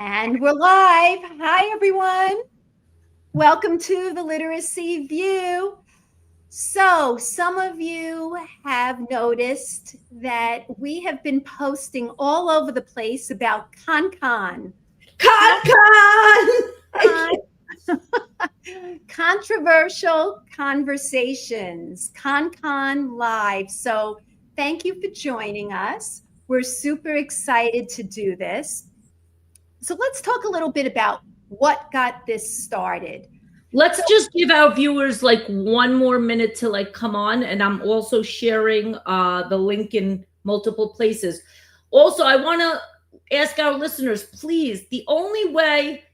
And we're live. Hi, everyone. Welcome to the Literacy View. So, some of you have noticed that we have been posting all over the place about ConCon. Con. Controversial conversations, ConCon Live. So, thank you for joining us. We're super excited to do this. So let's talk a little bit about what got this started. Let's just give our viewers like one more minute to like come on, and I'm also sharing the link in multiple places. Also, I want to ask our listeners, please, the only way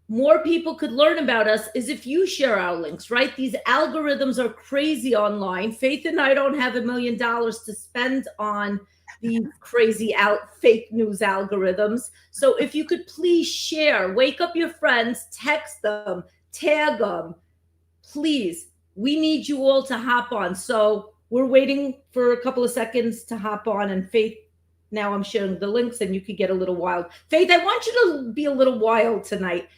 more people could learn about us is if you share our links, right? These algorithms are crazy online. Faith and I don't have $1 million to spend on these crazy fake news algorithms. So if you could please share, wake up your friends, text them, tag them, please. We need you all to hop on. So we're waiting for a couple of seconds to hop on, and Faith, now I'm sharing the links and you could get a little wild. Faith, I want you to be a little wild tonight.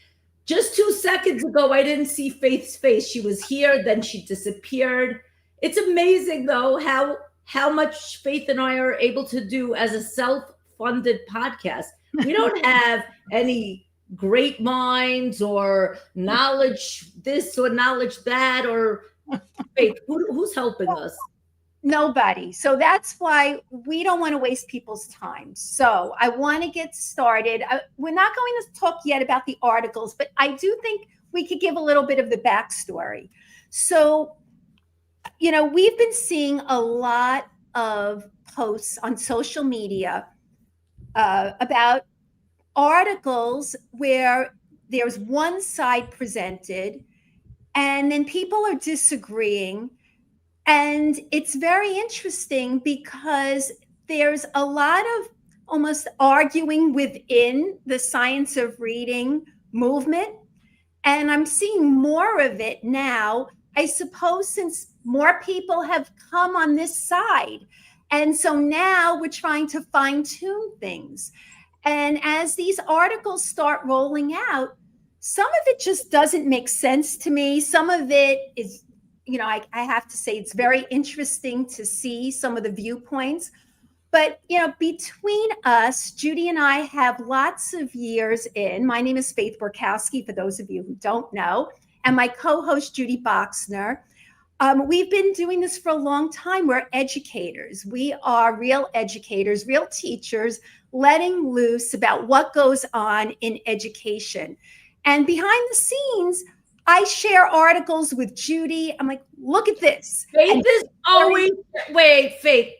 Just 2 seconds ago, I didn't see Faith's face. She was here, then she disappeared. It's amazing, though, how much Faith and I are able to do as a self-funded podcast. We don't have any great minds or knowledge this or knowledge that, or Faith, who's helping us? Nobody. So that's why we don't want to waste people's time. So I want to get started. We're not going to talk yet about the articles, but I do think we could give a little bit of the backstory. So, we've been seeing a lot of posts on social media about articles where there's one side presented and then people are disagreeing. And it's very interesting because there's a lot of almost arguing within the science of reading movement. And I'm seeing more of it now, I suppose, since more people have come on this side. And so now we're trying to fine tune things. And as these articles start rolling out, some of it just doesn't make sense to me. Some of it is, I have to say it's very interesting to see some of the viewpoints. But, between us, Judy and I have lots of years in. My name is Faith Borkowski, for those of you who don't know, and my co-host, Judy Boxner. We've been doing this for a long time. We're educators. We are real educators, real teachers, letting loose about what goes on in education. And behind the scenes, I share articles with Judy. I'm like, look at this. Faith is always, wait, Faith.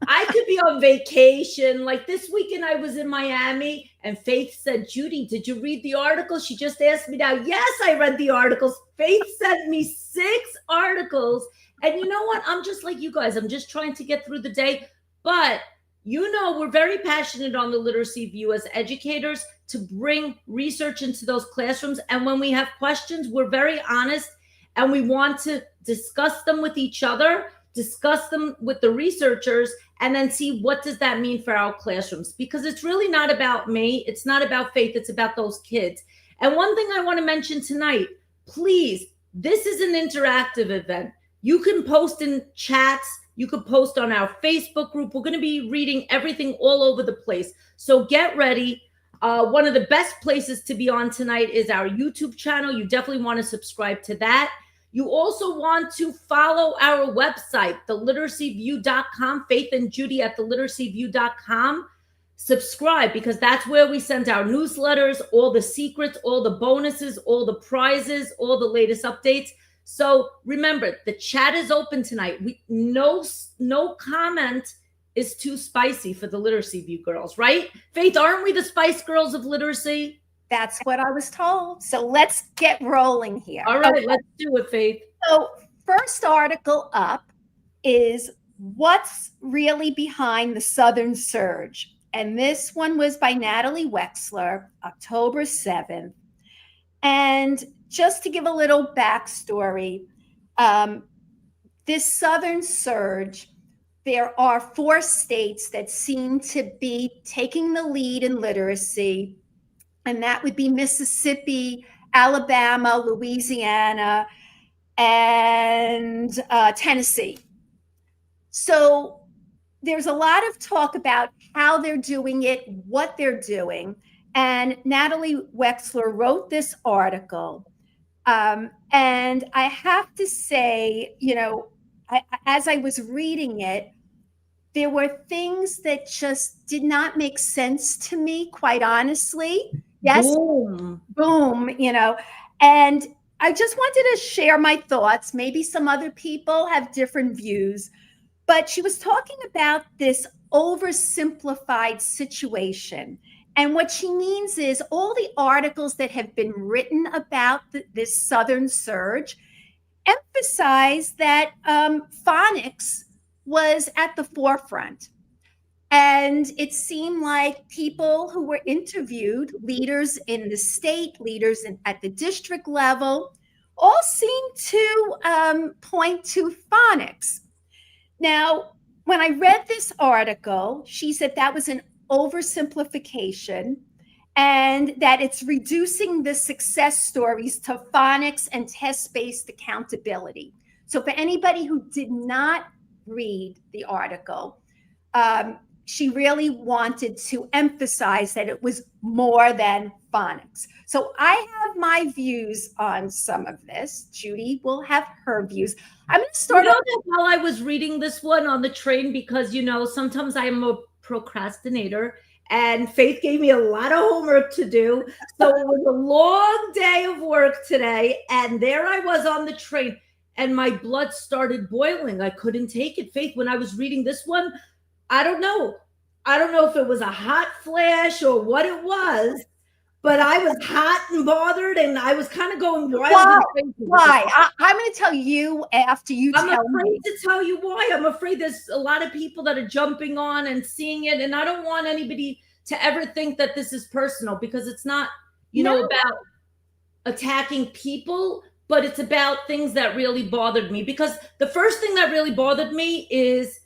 I could be on vacation. Like this weekend, I was in Miami, and Faith said, Judy, did you read the article? She just asked me now. Yes, I read the articles. Faith sent me 6 articles. And you know what? I'm just like you guys. I'm just trying to get through the day. But we're very passionate on the Literacy View as educators to bring research into those classrooms. And when we have questions, we're very honest and we want to discuss them with each other, discuss them with the researchers, and then see what does that mean for our classrooms. Because it's really not about me. It's not about Faith. It's about those kids. And one thing I want to mention tonight, please, this is an interactive event. You can post in chats. You could post on our Facebook group. We're going to be reading everything all over the place. So get ready. One of the best places to be on tonight is our YouTube channel. You definitely want to subscribe to that. You also want to follow our website, theliteracyview.com, Faith and Judy at theliteracyview.com. Subscribe, because that's where we send our newsletters, all the secrets, all the bonuses, all the prizes, all the latest updates. So remember, the chat is open tonight. No comment is too spicy for the Literacy View girls, right? Faith, aren't we the Spice Girls of literacy? That's what I was told. So let's get rolling here. All right, let's do it, Faith. So first article up is what's really behind the Southern Surge. And this one was by Natalie Wexler, October 7th. And just to give a little backstory, this Southern Surge, there are 4 states that seem to be taking the lead in literacy. and that would be Mississippi, Alabama, Louisiana, and Tennessee. So there's a lot of talk about how they're doing it, what they're doing. And Natalie Wexler wrote this article. And I have to say, as I was reading it, there were things that just did not make sense to me, quite honestly. Yes. Boom, and I just wanted to share my thoughts. Maybe some other people have different views, but she was talking about this oversimplified situation. And what she means is all the articles that have been written about this Southern surge emphasize that phonics was at the forefront. And it seemed like people who were interviewed, leaders in the state, leaders at the district level, all seemed to point to phonics. Now, when I read this article, she said that was an oversimplification and that it's reducing the success stories to phonics and test-based accountability. So for anybody who did not read the article, she really wanted to emphasize that it was more than phonics. So I have my views on some of this. Judy will have her views. I'm going to start off while I was reading this one on the train, because, sometimes I am a procrastinator, and Faith gave me a lot of homework to do. So it was a long day of work today. And there I was on the train and my blood started boiling. I couldn't take it. Faith, when I was reading this one, I don't know if it was a hot flash or what it was, but I was hot and bothered, and I was kind of going wild. Why? I'm going to tell you after you tell me. I'm afraid to tell you why. I'm afraid there's a lot of people that are jumping on and seeing it, and I don't want anybody to ever think that this is personal, because it's not, about attacking people, but it's about things that really bothered me. Because the first thing that really bothered me is,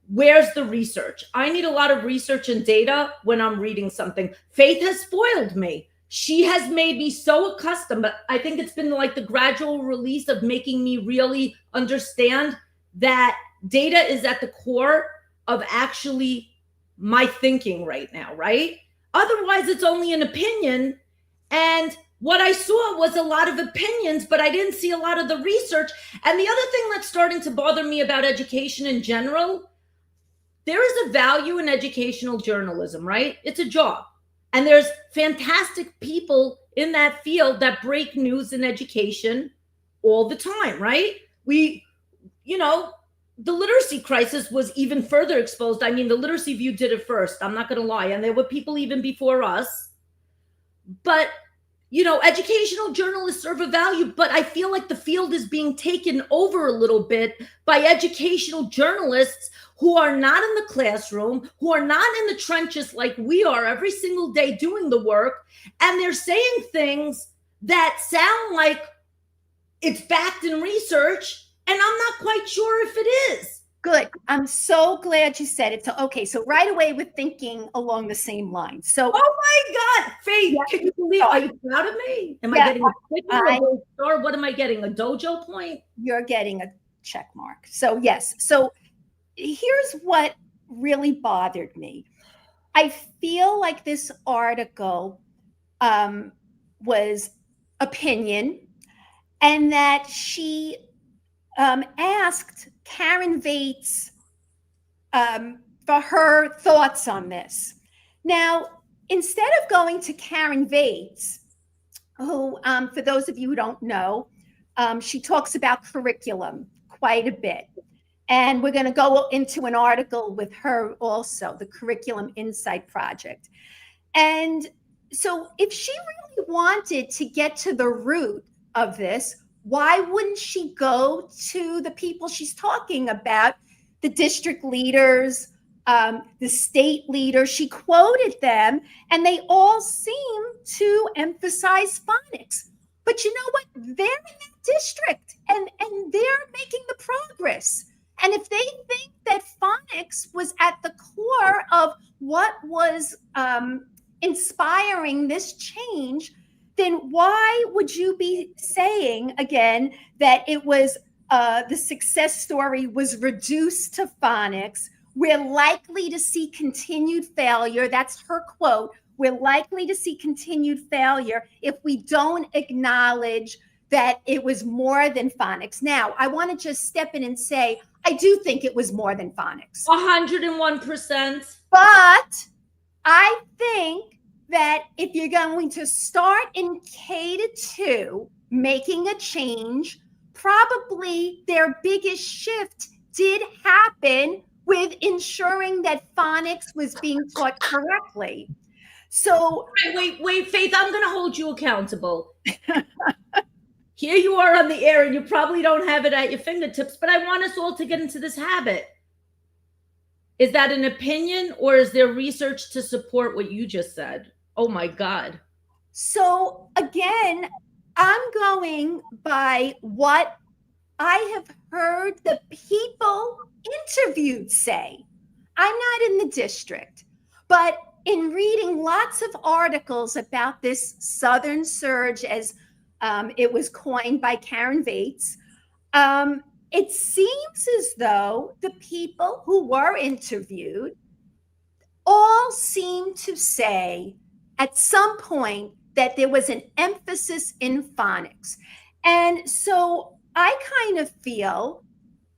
where's the research? I need a lot of research and data when I'm reading something. Faith has spoiled me. She has made me so accustomed, but I think it's been like the gradual release of making me really understand that data is at the core of actually my thinking right now, right? Otherwise, it's only an opinion. And what I saw was a lot of opinions, but I didn't see a lot of the research. And the other thing that's starting to bother me about education in general, there is a value in educational journalism, right? It's a job. And there's fantastic people in that field that break news in education all the time, right? The literacy crisis was even further exposed. I mean, the Literacy View did it first. I'm not going to lie. And there were people even before us. But, educational journalists serve a value, but I feel like the field is being taken over a little bit by educational journalists who are not in the classroom, who are not in the trenches like we are every single day doing the work. And they're saying things that sound like it's backed in research, and I'm not quite sure if it is. Good. I'm so glad you said it. So, okay. So right away we're thinking along the same lines. So, oh my God, Faith, can you believe? Are you proud of me? Am I getting a sticker, a gold star? What am I getting? A dojo point? You're getting a check mark. So yes. So here's what really bothered me. I feel like this article was opinion, and that she asked Karen Vates for her thoughts on this. Now, instead of going to Karen Vates, who, for those of you who don't know, she talks about curriculum quite a bit. And we're going to go into an article with her also, the Curriculum Insight Project. And so if she really wanted to get to the root of this, why wouldn't she go to the people she's talking about, the district leaders, the state leaders? She quoted them, and they all seem to emphasize phonics. But you know what? They're in that district, and they're making the progress. And if they think that phonics was at the core of what was inspiring this change, then why would you be saying again that it was the success story was reduced to phonics? We're likely to see continued failure. That's her quote. We're likely to see continued failure if we don't acknowledge that it was more than phonics. Now, I want to just step in and say, I do think it was more than phonics. 101%. But I think that if you're going to start in K-2 making a change, probably their biggest shift did happen with ensuring that phonics was being taught correctly. So wait, Faith, I'm going to hold you accountable. Here you are on the air and you probably don't have it at your fingertips, but I want us all to get into this habit. Is that an opinion or is there research to support what you just said? Oh my God. So again, I'm going by what I have heard the people interviewed say. I'm not in the district, but in reading lots of articles about this Southern surge, as it was coined by Karen Vates, it seems as though the people who were interviewed all seem to say at some point that there was an emphasis in phonics. And so I kind of feel,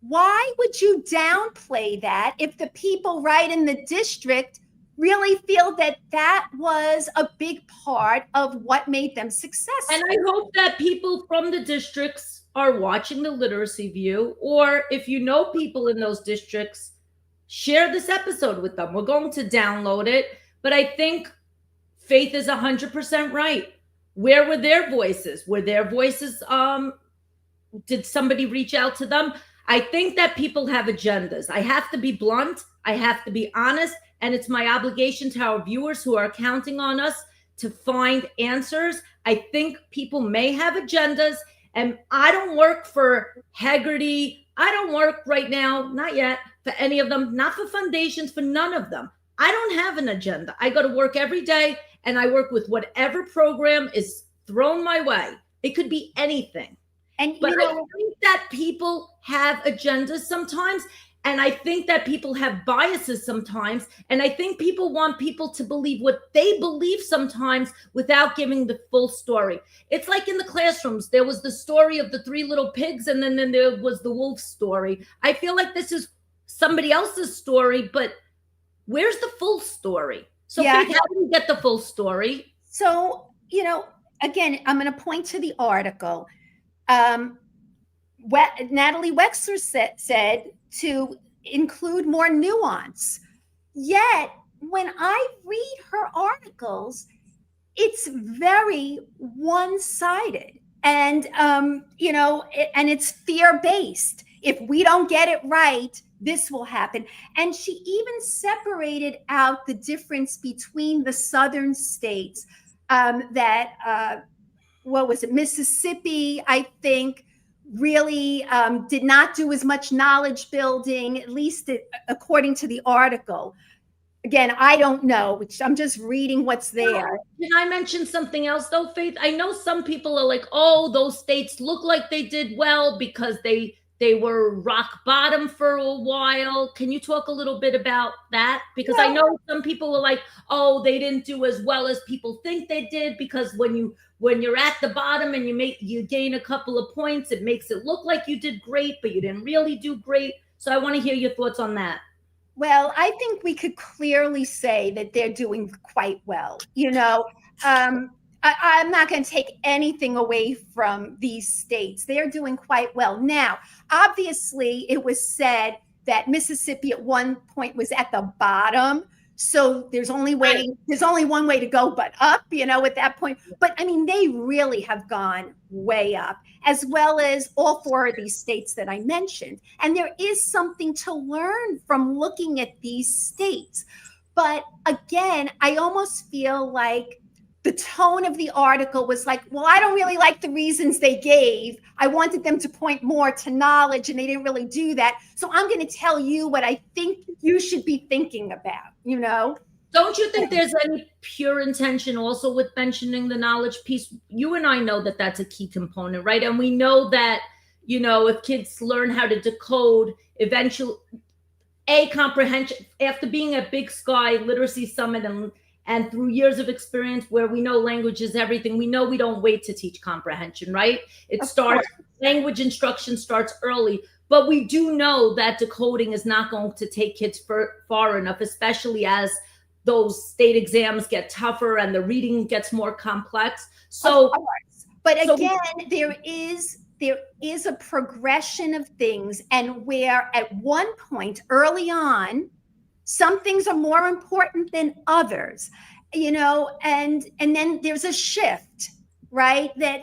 why would you downplay that if the people right in the district really feel that that was a big part of what made them successful? And I hope that people from the districts are watching the Literacy View, or if you know people in those districts, share this episode with them. We're going to download it. But I think Faith is 100% right. Where were their voices? Were their voices, did somebody reach out to them? I think that people have agendas. I have to be blunt. I have to be honest. And it's my obligation to our viewers who are counting on us to find answers. I think people may have agendas. And I don't work for Heggerty. I don't work right now, not yet, for any of them, not for foundations, for none of them. I don't have an agenda. I go to work every day and I work with whatever program is thrown my way. It could be anything. And but I think that people have agendas sometimes. And I think that people have biases sometimes. And I think people want people to believe what they believe sometimes without giving the full story. It's like in the classrooms, there was the story of the 3 little pigs, and then there was the wolf story. I feel like this is somebody else's story, but where's the full story? So Faith, how do we get the full story? So, again, I'm going to point to the article. Natalie Wexler said to include more nuance. Yet, when I read her articles, it's very one-sided, and and it's fear-based. If we don't get it right, this will happen. And she even separated out the difference between the southern states Mississippi, I think, really did not do as much knowledge building, at least according to the article. Again, I don't know, I'm just reading what's there. Can I mention something else though, Faith? I know some people are like, oh, those states look like they did well because they were rock bottom for a while. Can you talk a little bit about that? Because I know some people are like, oh, they didn't do as well as people think they did, because when you're at the bottom and you gain a couple of points, it makes it look like you did great, but you didn't really do great. So I want to hear your thoughts on that. Well, I think we could clearly say that they're doing quite well. I'm not going to take anything away from these states. They're doing quite well. Now, obviously, it was said that Mississippi at one point was at the bottom. So there's only one way to go but up, at that point. But I mean, they really have gone way up, as well as all 4 of these states that I mentioned. And there is something to learn from looking at these states. But again, I almost feel like the tone of the article was like, well, I don't really like the reasons they gave. I wanted them to point more to knowledge, and they didn't really do that. So I'm going to tell you what I think you should be thinking about, Don't you think there's any pure intention also with mentioning the knowledge piece? You and I know that that's a key component, right? And we know that, if kids learn how to decode, eventually, comprehension, after being at Big Sky Literacy Summit and through years of experience where we know language is everything, we know we don't wait to teach comprehension, right? Language instruction starts early, but we do know that decoding is not going to take kids far enough, especially as those state exams get tougher and the reading gets more complex. Again, there is a progression of things, and where at one point early on, some things are more important than others, and then there's a shift, right? That,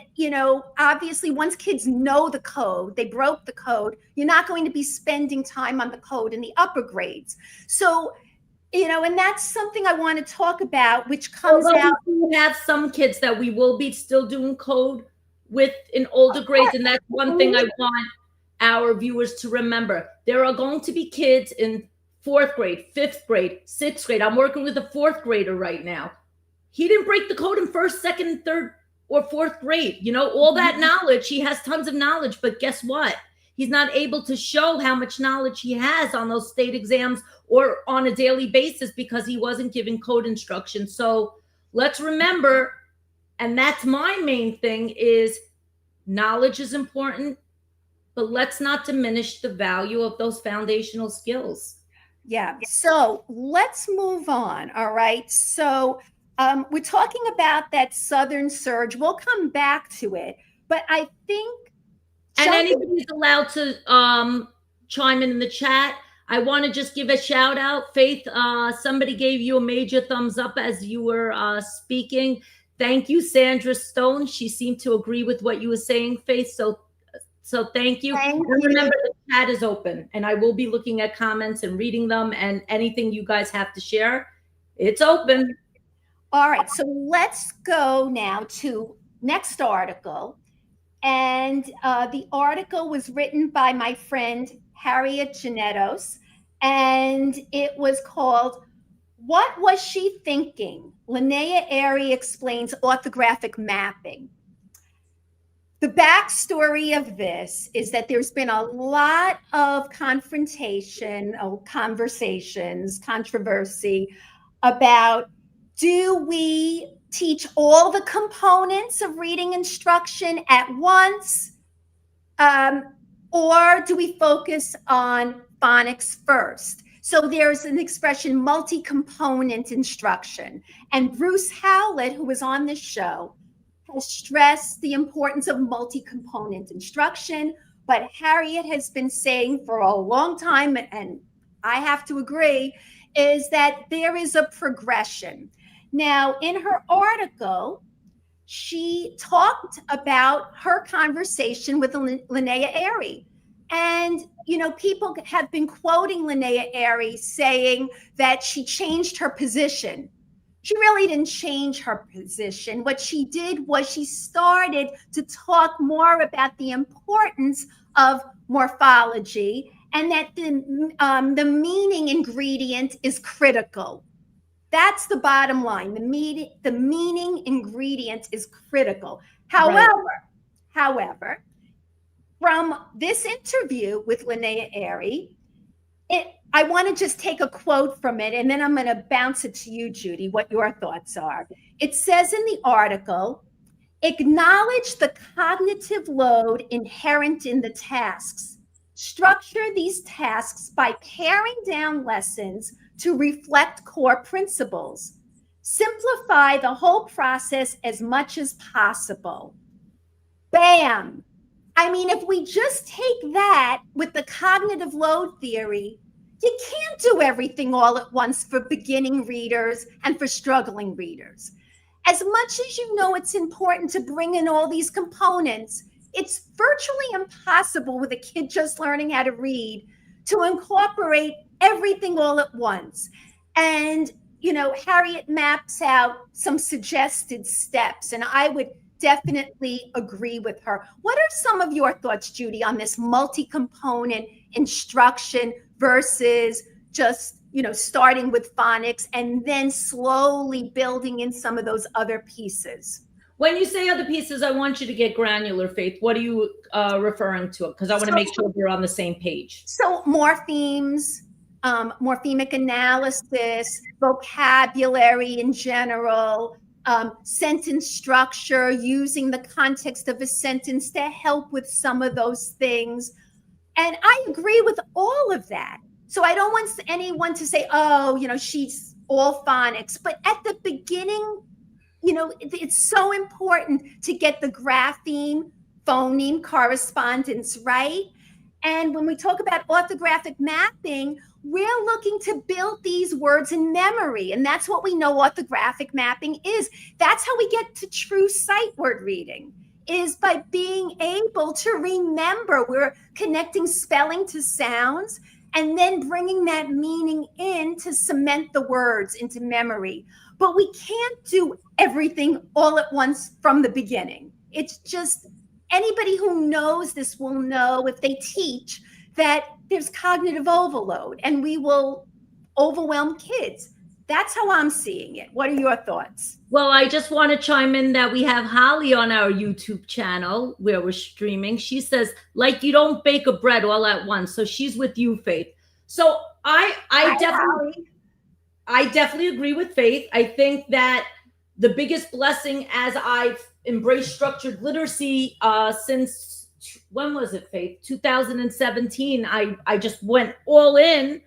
obviously once kids know the code, they broke the code, you're not going to be spending time on the code in the upper grades. So, and that's something I want to talk about, which comes out. We have some kids that we will be still doing code with in older grades. And that's one thing I want our viewers to remember. There are going to be kids in 4th grade, 5th grade, 6th grade. I'm working with a 4th grader right now. He didn't break the code in 1st, 2nd, 3rd, or 4th grade. All that knowledge, he has tons of knowledge, but guess what? He's not able to show how much knowledge he has on those state exams or on a daily basis because he wasn't given code instruction. So let's remember, and that's my main thing, is knowledge is important, but let's not diminish the value of those foundational skills. Yeah. So let's move on. All right. So we're talking about that Southern surge. We'll come back to it, but I think. And anybody's allowed to chime in the chat. I want to just give a shout out. Faith, somebody gave you a major thumbs up as you were speaking. Thank you, Sandra Stone. She seemed to agree with what you were saying, Faith. So thank you. And remember, the chat is open, and I will be looking at comments and reading them, and anything you guys have to share, it's open. All right. So let's go now to next article. And the article was written by my friend Harriet Janetos, and it was called, "What Was She Thinking? Linnea Airey Explains Orthographic Mapping." The backstory of this is that there's been a lot of conversations, controversy about, do we teach all the components of reading instruction at once, or do we focus on phonics first? So there's an expression, multi-component instruction. And Bruce Howlett, who was on this show, has stressed the importance of multi-component instruction. But Harriet has been saying for a long time, and I have to agree, is that there is a progression. Now, in her article, she talked about her conversation with Linnea Airey. And, people have been quoting Linnea Airey saying that she changed her position. She really didn't change her position. What she did was she started to talk more about the importance of morphology, and that the meaning ingredient is critical. That's the bottom line. The meaning ingredient is critical. However, from this interview with Linnea Airey, I want to just take a quote from it, and then I'm going to bounce it to you, Judy, what your thoughts are. It says in the article, "Acknowledge the cognitive load inherent in the tasks. Structure these tasks by paring down lessons to reflect core principles. Simplify the whole process as much as possible." Bam. I mean, if we just take that with the cognitive load theory, you can't do everything all at once for beginning readers and for struggling readers. As much as it's important to bring in all these components, it's virtually impossible with a kid just learning how to read to incorporate everything all at once. And, Harriet maps out some suggested steps, and I would definitely agree with her. What are some of your thoughts, Judy, on this multi-component instruction versus just starting with phonics and then slowly building in some of those other pieces. When you say other pieces, I want you to get granular, Faith. What are you referring to? Because I want to make sure we're on the same page. So morphemes, morphemic analysis, vocabulary in general, sentence structure, using the context of a sentence to help with some of those things. And I agree with all of that. So I don't want anyone to say, oh, she's all phonics. But at the beginning, it's so important to get the grapheme, phoneme correspondence right. And when we talk about orthographic mapping, we're looking to build these words in memory. And that's what we know orthographic mapping is. That's how we get to true sight word reading, is by being able to remember. We're connecting spelling to sounds and then bringing that meaning in to cement the words into memory. But we can't do everything all at once from the beginning. It's just, anybody who knows this will know, if they teach, that there's cognitive overload and we will overwhelm kids. That's how I'm seeing it. What are your thoughts? Well, I just want to chime in that we have Holly on our YouTube channel where we're streaming. She says, like, you don't bake a bread all at once. So she's with you, Faith. So I definitely agree with Faith. I think that the biggest blessing as I've embraced structured literacy since, when was it, Faith? 2017. I just went all in.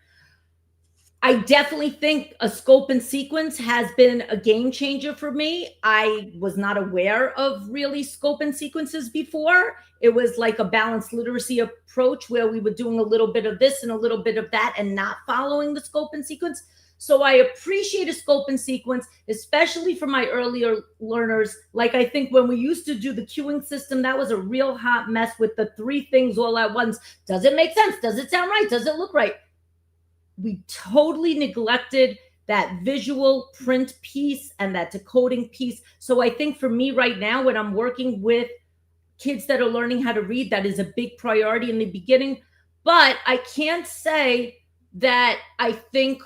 I definitely think a scope and sequence has been a game changer for me. I was not aware of really scope and sequences before. It was like a balanced literacy approach where we were doing a little bit of this and a little bit of that and not following the scope and sequence. So I appreciate a scope and sequence, especially for my earlier learners. Like, I think when we used to do the cueing system, that was a real hot mess with the 3 things all at once. Does it make sense? Does it sound right? Does it look right? We totally neglected that visual print piece and that decoding piece. So I think for me right now, when I'm working with kids that are learning how to read, that is a big priority in the beginning. But I can't say that I think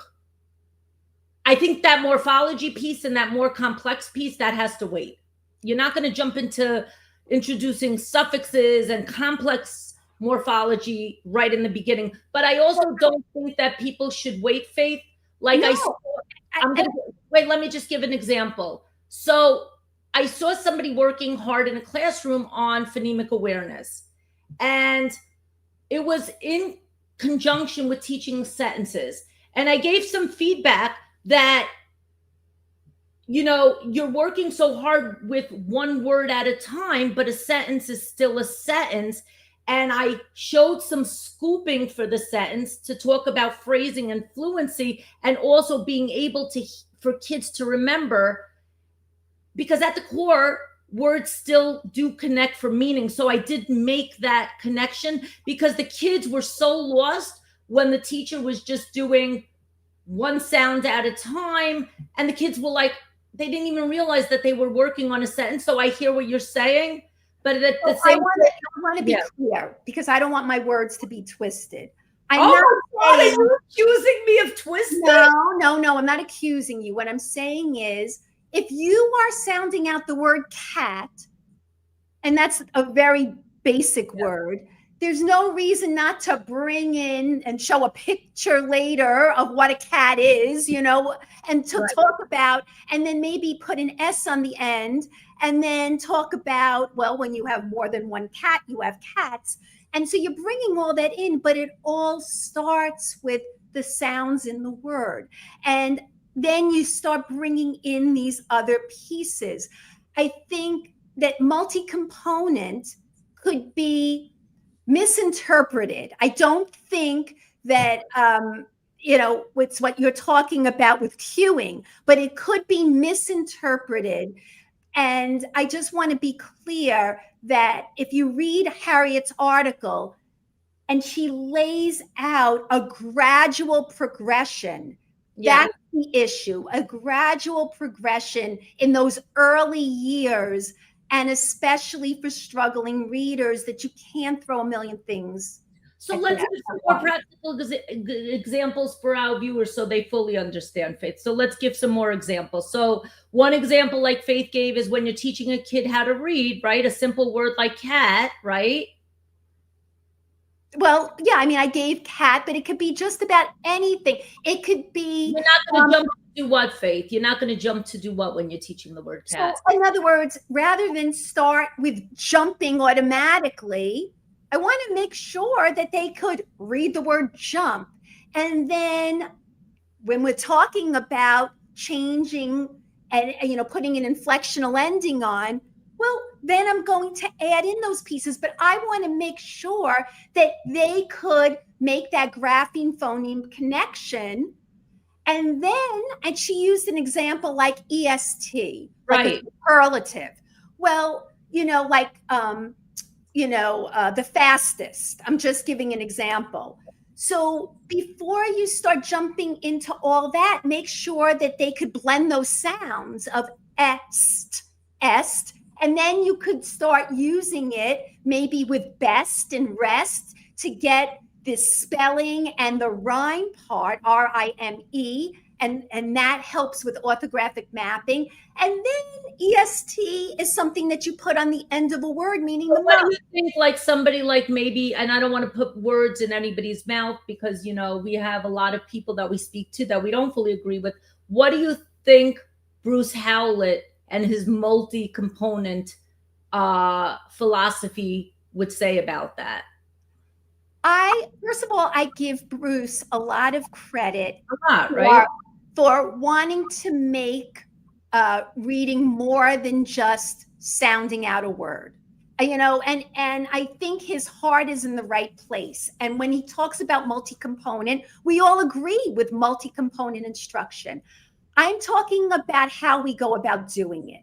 that morphology piece and that more complex piece, that has to wait. You're not going to jump into introducing suffixes and complex morphology right in the beginning. But I also don't think that people should wait, Faith. Like, no. Wait, let me just give an example. So I saw somebody working hard in a classroom on phonemic awareness, and it was in conjunction with teaching sentences. And I gave some feedback that, you're working so hard with one word at a time, but a sentence is still a sentence. And I showed some scooping for the sentence to talk about phrasing and fluency, and also being able for kids to remember, because at the core, words still do connect for meaning. So I did make that connection, because the kids were so lost when the teacher was just doing one sound at a time. And the kids were like, they didn't even realize that they were working on a sentence. So I hear what you're saying. But at the same time, I want to be clear, because I don't want my words to be twisted. Are you accusing me of twisting? No, I'm not accusing you. What I'm saying is, if you are sounding out the word cat, and that's a very basic word, there's no reason not to bring in and show a picture later of what a cat is, and to talk about, and then maybe put an S on the end, and then talk about, well, when you have more than one cat, you have cats. And so you're bringing all that in, but it all starts with the sounds in the word. And then you start bringing in these other pieces. I think that multi-component could be misinterpreted. I don't think that, it's what you're talking about with cueing, but it could be misinterpreted. And I just want to be clear that if you read Harriet's article, and she lays out a gradual progression, that's the issue, a gradual progression in those early years, and especially for struggling readers, that you can't throw a million things. So let's give some more practical examples for our viewers so they fully understand, Faith. So let's give some more examples. So one example like Faith gave is when you're teaching a kid how to read, right? A simple word like cat, right? Well, yeah, I mean, I gave cat, but it could be just about anything. It could be. You're not going to jump to do what, Faith? You're not going to jump to do what when you're teaching the word cat? So in other words, rather than start with jumping automatically, I want to make sure that they could read the word jump. And then when we're talking about changing and, putting an inflectional ending on, well, then I'm going to add in those pieces, but I want to make sure that they could make that grapheme phoneme connection. And she used an example like EST, right? Like a superlative. Well, the fastest. I'm just giving an example. So before you start jumping into all that, make sure that they could blend those sounds of est, and then you could start using it maybe with best and rest to get this spelling and the rhyme part, R-I-M-E, and that helps with orthographic mapping. And then EST is something that you put on the end of a word, meaning the what do you think, like somebody like maybe, and I don't want to put words in anybody's mouth because, we have a lot of people that we speak to that we don't fully agree with. What do you think Bruce Howlett and his multi-component philosophy would say about that? First of all, I give Bruce a lot of credit right? for wanting to make reading more than just sounding out a word. And I think his heart is in the right place. And when he talks about multi-component, we all agree with multi-component instruction. I'm talking about how we go about doing it.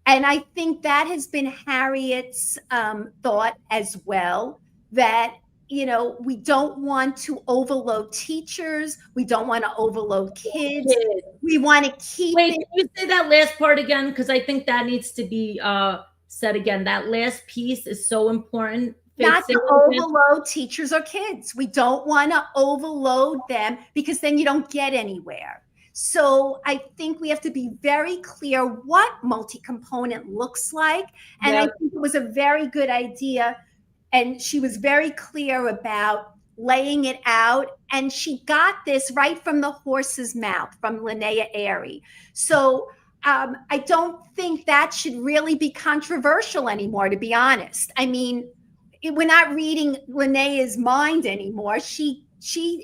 And I think that has been Harriet's thought as well, that, we don't want to overload teachers. We don't want to overload kids. We want to keep Wait, can you say that last part again? Because I think that needs to be said again. That last piece is so important. Not to overload teachers or kids. We don't want to overload them because then you don't get anywhere. So I think we have to be very clear what multi-component looks like. And I think it was a very good idea. And she was very clear about laying it out. And she got this right from the horse's mouth, from Linnea Airy. So I don't think that should really be controversial anymore, to be honest. I mean, we're not reading Linnea's mind anymore. She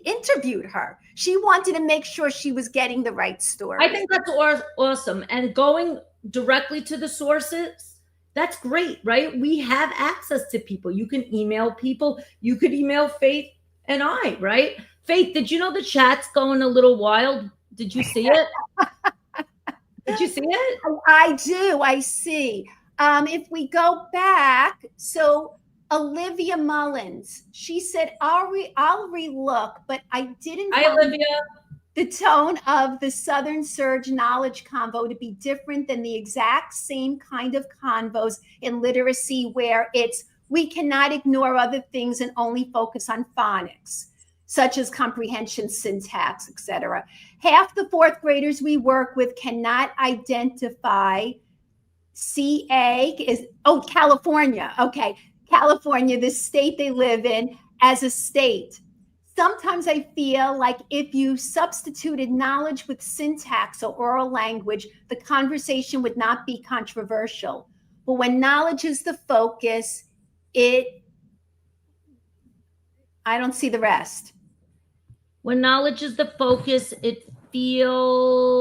interviewed her. She wanted to make sure she was getting the right story. I think that's awesome. And going directly to the sources, that's great, right? We have access to people. You can email people. You could email Faith and I, right? Faith, did you know the chat's going a little wild? Did you see it? Did you see it? I do. I see. If we go back, so Olivia Mullins, she said, I'll relook, but I didn't. Hi, Olivia. The tone of the Southern Surge knowledge convo to be different than the exact same kind of convos in literacy where it's, we cannot ignore other things and only focus on phonics, such as comprehension, syntax, etc. Half the fourth graders we work with cannot identify California. Okay. California, the state they live in, as a state. Sometimes I feel like if you substituted knowledge with syntax or oral language, the conversation would not be controversial. But when knowledge is the focus, I don't see the rest. When knowledge is the focus, it feels...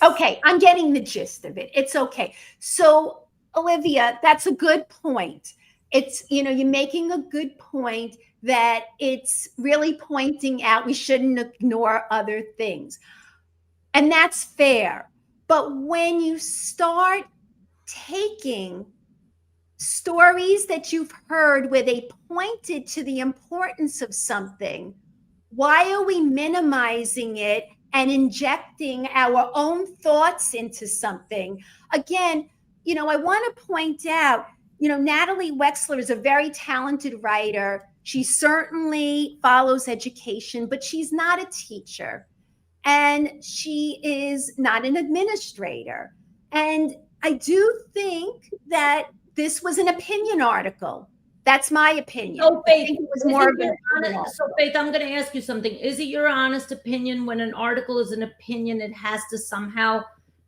Okay, I'm getting the gist of it. It's okay. So, Olivia, that's a good point. It's, you're making a good point that it's really pointing out we shouldn't ignore other things. And that's fair. But when you start taking stories that you've heard where they pointed to the importance of something, why are we minimizing it and injecting our own thoughts into something? Again, I want to point out, Natalie Wexler is a very talented writer. She certainly follows education, but she's not a teacher. And she is not an administrator. And I do think that this was an opinion article. That's my opinion. So, I Faith, think it was more of an opinion so article. Faith, I'm going to ask you something. Is it your honest opinion when an article is an opinion, it has to somehow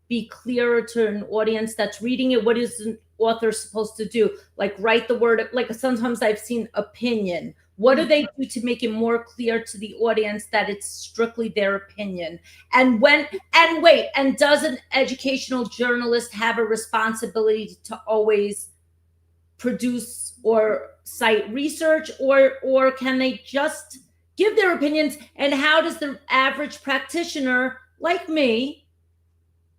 be clearer to an audience that's reading it? What is an author supposed to do? Like write the word, like sometimes I've seen opinion. What do they do to make it more clear to the audience that it's strictly their opinion? And does an educational journalist have a responsibility to always produce or cite research, or can they just give their opinions? And how does the average practitioner like me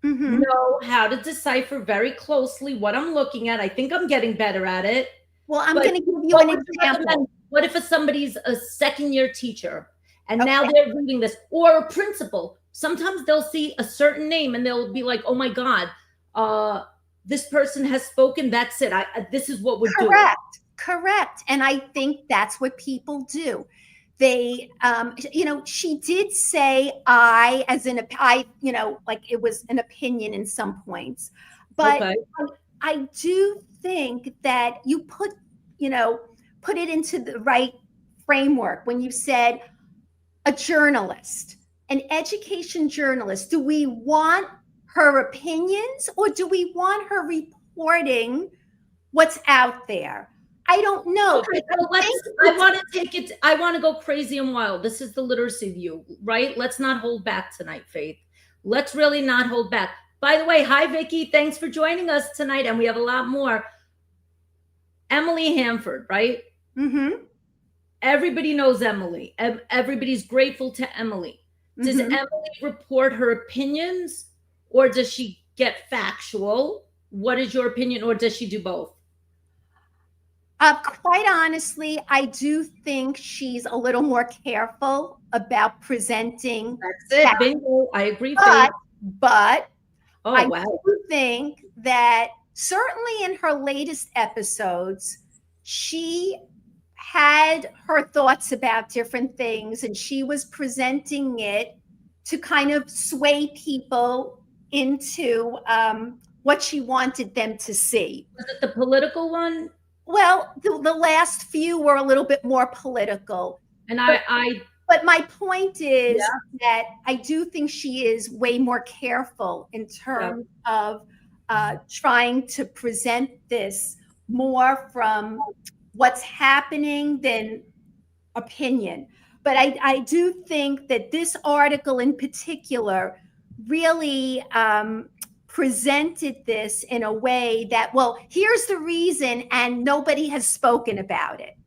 know how to decipher very closely what I'm looking at? I think I'm getting better at it. Well, I'm going to give you an example. What if somebody's a second-year teacher and now they're reading this, or a principal? Sometimes they'll see a certain name and they'll be like, oh my God, this person has spoken. That's it. This is what we're doing. Correct. And I think that's what people do. They, she did say like it was an opinion in some points, but I do think that you put it into the right framework when you said a journalist, an education journalist. Do we want her opinions or do we want her reporting what's out there? I don't know. Okay, so I want to go crazy and wild. This is the literacy view, right? Let's not hold back tonight, Faith. Let's really not hold back. By the way, hi, Vicki. Thanks for joining us tonight. And we have a lot more. Emily Hanford, right? Mm-hmm. Everybody knows Emily. Everybody's grateful to Emily. Does Emily report her opinions, or does she get factual? What is your opinion, or does she do both? Quite honestly, I do think she's a little more careful about presenting. That's it. Bingo. I agree. But I do think that certainly in her latest episodes, she had her thoughts about different things, and she was presenting it to kind of sway people into what she wanted them to see. Was it the political one? Well, the last few were a little bit more political. And but my point is that I do think she is way more careful in terms of trying to present this more from what's happening than opinion. But I do think that this article in particular really presented this in a way that, well, here's the reason, and nobody has spoken about it.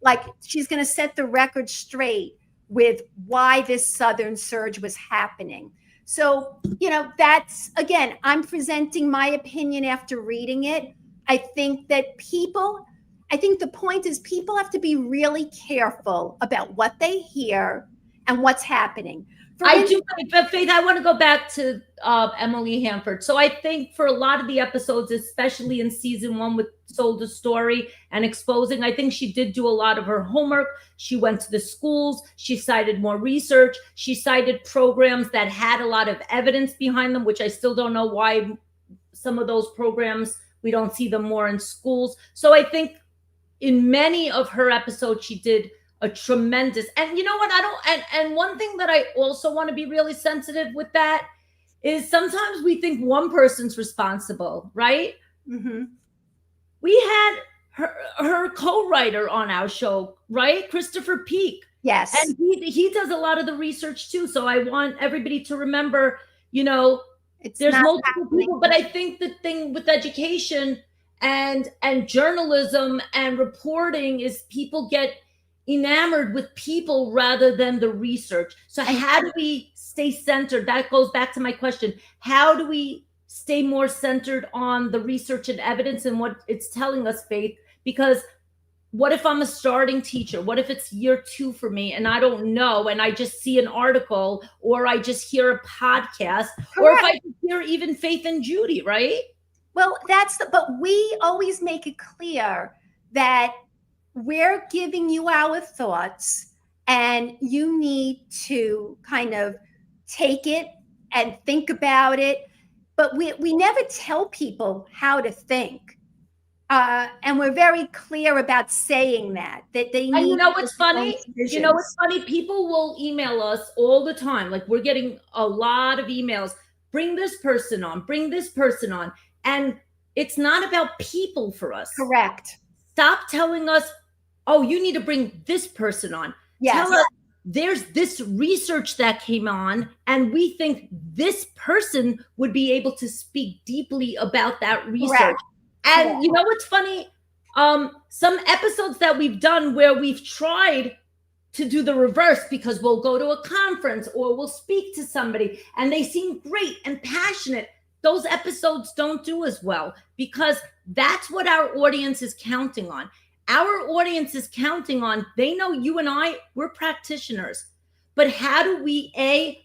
Like, she's going to set the record straight with why this Southern surge was happening. So, that's, again, I'm presenting my opinion after reading it. I think the point is people have to be really careful about what they hear and what's happening. Faith, I want to go back to Emily Hanford. So I think for a lot of the episodes, especially in season 1 with Sold a Story and Exposing, I think she did do a lot of her homework. She went to the schools. She cited more research. She cited programs that had a lot of evidence behind them, which I still don't know why some of those programs, we don't see them more in schools. So I think in many of her episodes, she did a tremendous, and you know what, and one thing that I also want to be really sensitive with that is sometimes we think one person's responsible, right? Mm-hmm. We had her co-writer on our show, right? Christopher Peak. Yes. And he does a lot of the research too. So I want everybody to remember, there's multiple people, but I think the thing with education and journalism and reporting is people get enamored with people rather than the research. So how do we stay centered? That goes back to my question. How do we stay more centered on the research and evidence and what it's telling us, Faith? Because what if I'm a starting teacher? What if it's year 2 for me and I don't know, and I just see an article, or I just hear a podcast, or if I hear even Faith and Judy, right? Well, but we always make it clear that we're giving you our thoughts, and you need to kind of take it and think about it. But we never tell people how to think. And we're very clear about saying that they And need you know to what's make their own funny? You know what's decisions. funny? People will email us all the time. Like we're getting a lot of emails. Bring this person on, bring this person on. And it's not about people for us. Correct. Stop telling us, oh, you need to bring this person on. Yes. Tell us there's this research that came on, and we think this person would be able to speak deeply about that research. Correct. And Correct. you know what's funny? Some episodes that we've done where we've tried to do the reverse, because we'll go to a conference or we'll speak to somebody and they seem great and passionate. Those episodes don't do as well, because that's what our audience is counting on. Our audience is counting on, they know you and I, we're practitioners. But how do we,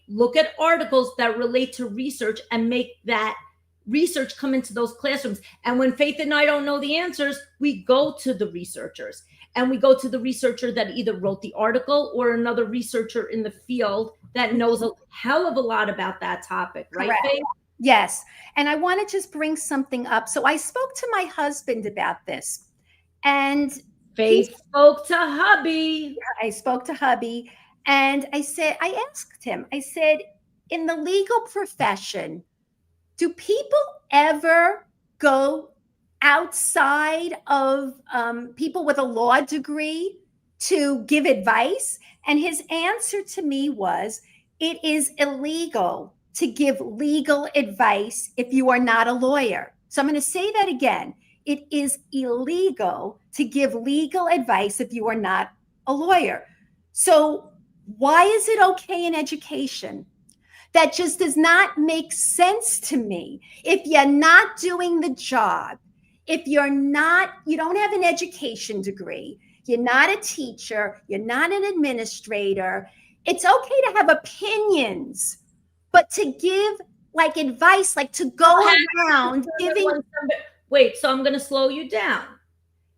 look at articles that relate to research and make that research come into those classrooms? And when Faith and I don't know the answers, we go to the researchers. And we go to the researcher that either wrote the article or another researcher in the field that knows a hell of a lot about that topic, right, Correct. Faith? Yes. And I want to just bring something up. So I spoke to my husband about this. And Faith spoke to hubby. I spoke to hubby, and I asked him, I said, in the legal profession, do people ever go outside of people with a law degree to give advice? And his answer to me was, it is illegal to give legal advice if you are not a lawyer. So I'm going to say that again. It is illegal to give legal advice if you are not a lawyer. So why is it okay in education? That just does not make sense to me. If you're not doing the job, if you don't have an education degree, you're not a teacher, you're not an administrator, it's okay to have opinions, but to give like advice, like to go around giving. Wait, so I'm going to slow you down.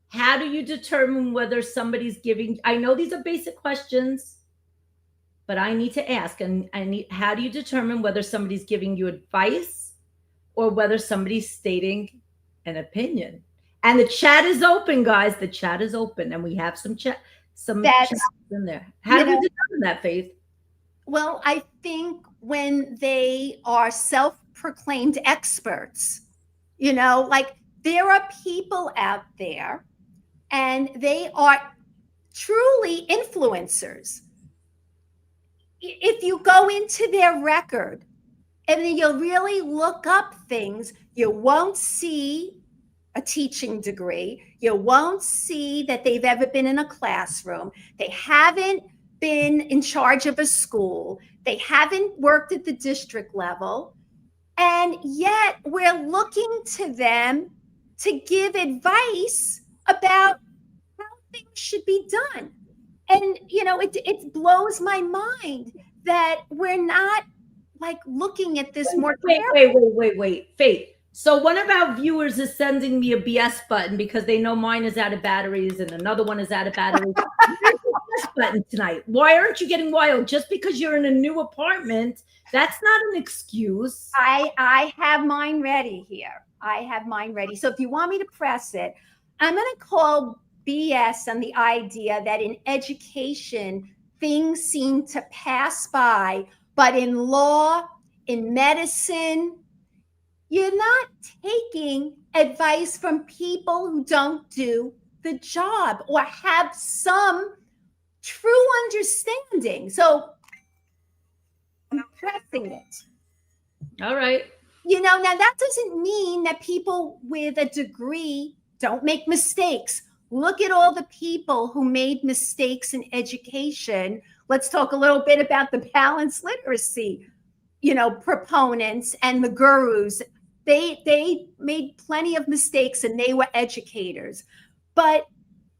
How do you determine whether somebody's giving? I know these are basic questions, but I need to ask. And how do you determine whether somebody's giving you advice or whether somebody's stating an opinion? And the chat is open, guys. The chat is open, and we have some chat in there. How do we determine that, Faith? Well, I think when they are self-proclaimed experts, like there are people out there and they are truly influencers. If you go into their record and then you'll really look up things, you won't see a teaching degree. You won't see that they've ever been in a classroom. They haven't been in charge of a school. They haven't worked at the district level. And yet we're looking to them to give advice about how things should be done. And, it blows my mind that we're not like looking at this more carefully. Wait, Faith. So one of our viewers is sending me a BS button because they know mine is out of batteries and another one is out of batteries. BS button tonight. Why aren't you getting wild? Just because you're in a new apartment, that's not an excuse. I have mine ready here. I have mine ready. So if you want me to press it, I'm going to call BS on the idea that in education, things seem to pass by, but in law, in medicine, you're not taking advice from people who don't do the job or have some true understanding. So I'm pressing it. All right. Now that doesn't mean that people with a degree don't make mistakes. Look at all the people who made mistakes in education. Let's talk a little bit about the balanced literacy, proponents and the gurus. They made plenty of mistakes and they were educators. But,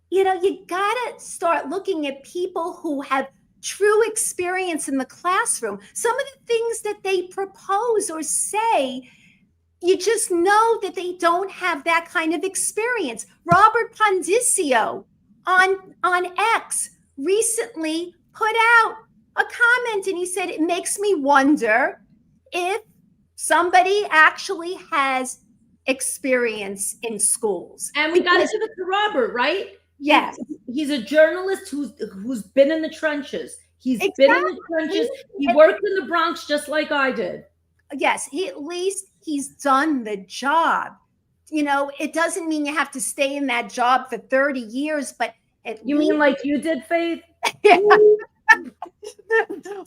you got to start looking at people who have true experience in the classroom. Some of the things that they propose or say, you just know that they don't have that kind of experience. Robert Pondicio on X recently put out a comment, and he said, it makes me wonder if somebody actually has experience in schools. And we got to give it to Robert, right? Yes. He's a journalist who's been in the trenches. He's Exactly. been in the trenches. He worked in the Bronx just like I did. Yes, at least he's done the job. You know, it doesn't mean you have to stay in that job for 30 years, but you mean like you did, Faith?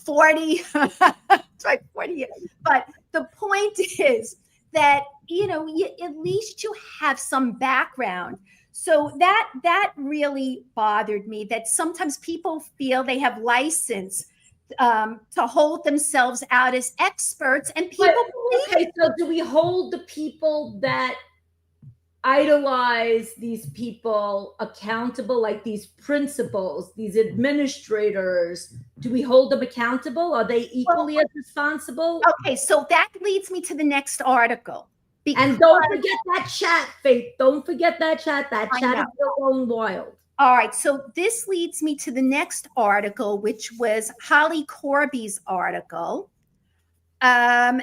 40. That's right, 40 years. But the point is that, you know, at least you have some background. So that really bothered me, that sometimes people feel they have license to hold themselves out as experts, and people believe. Okay, so do we hold the people that idolize these people accountable, like these principals, these administrators? Do we hold them accountable? Are they equally as responsible? Okay, so that leads me to the next article. And don't forget that chat, Faith. Don't forget that chat. That chat is still going wild. All right, so this leads me to the next article, which was Holly Corby's article. And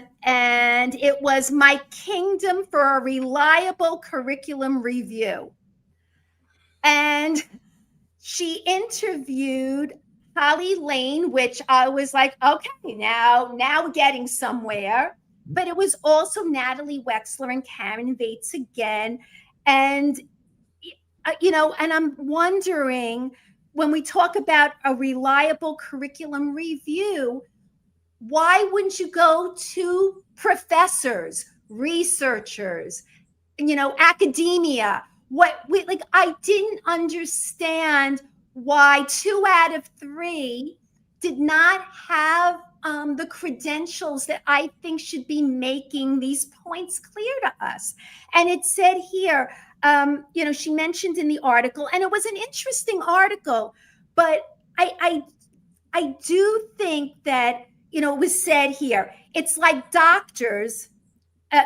it was My Kingdom for a Reliable Curriculum Review. And she interviewed Holly Lane, which I was like, okay, now we're getting somewhere. But it was also Natalie Wexler and Karen Vates again. And, you know, and I'm wondering, when we talk about a reliable curriculum review, why wouldn't you go to professors, researchers, you know, academia? I didn't understand why 2 out of 3 did not have the credentials that I think should be making these points clear to us. And it said here, you know, she mentioned in the article, and it was an interesting article, but I do think that, you know, it was said here, it's like doctors,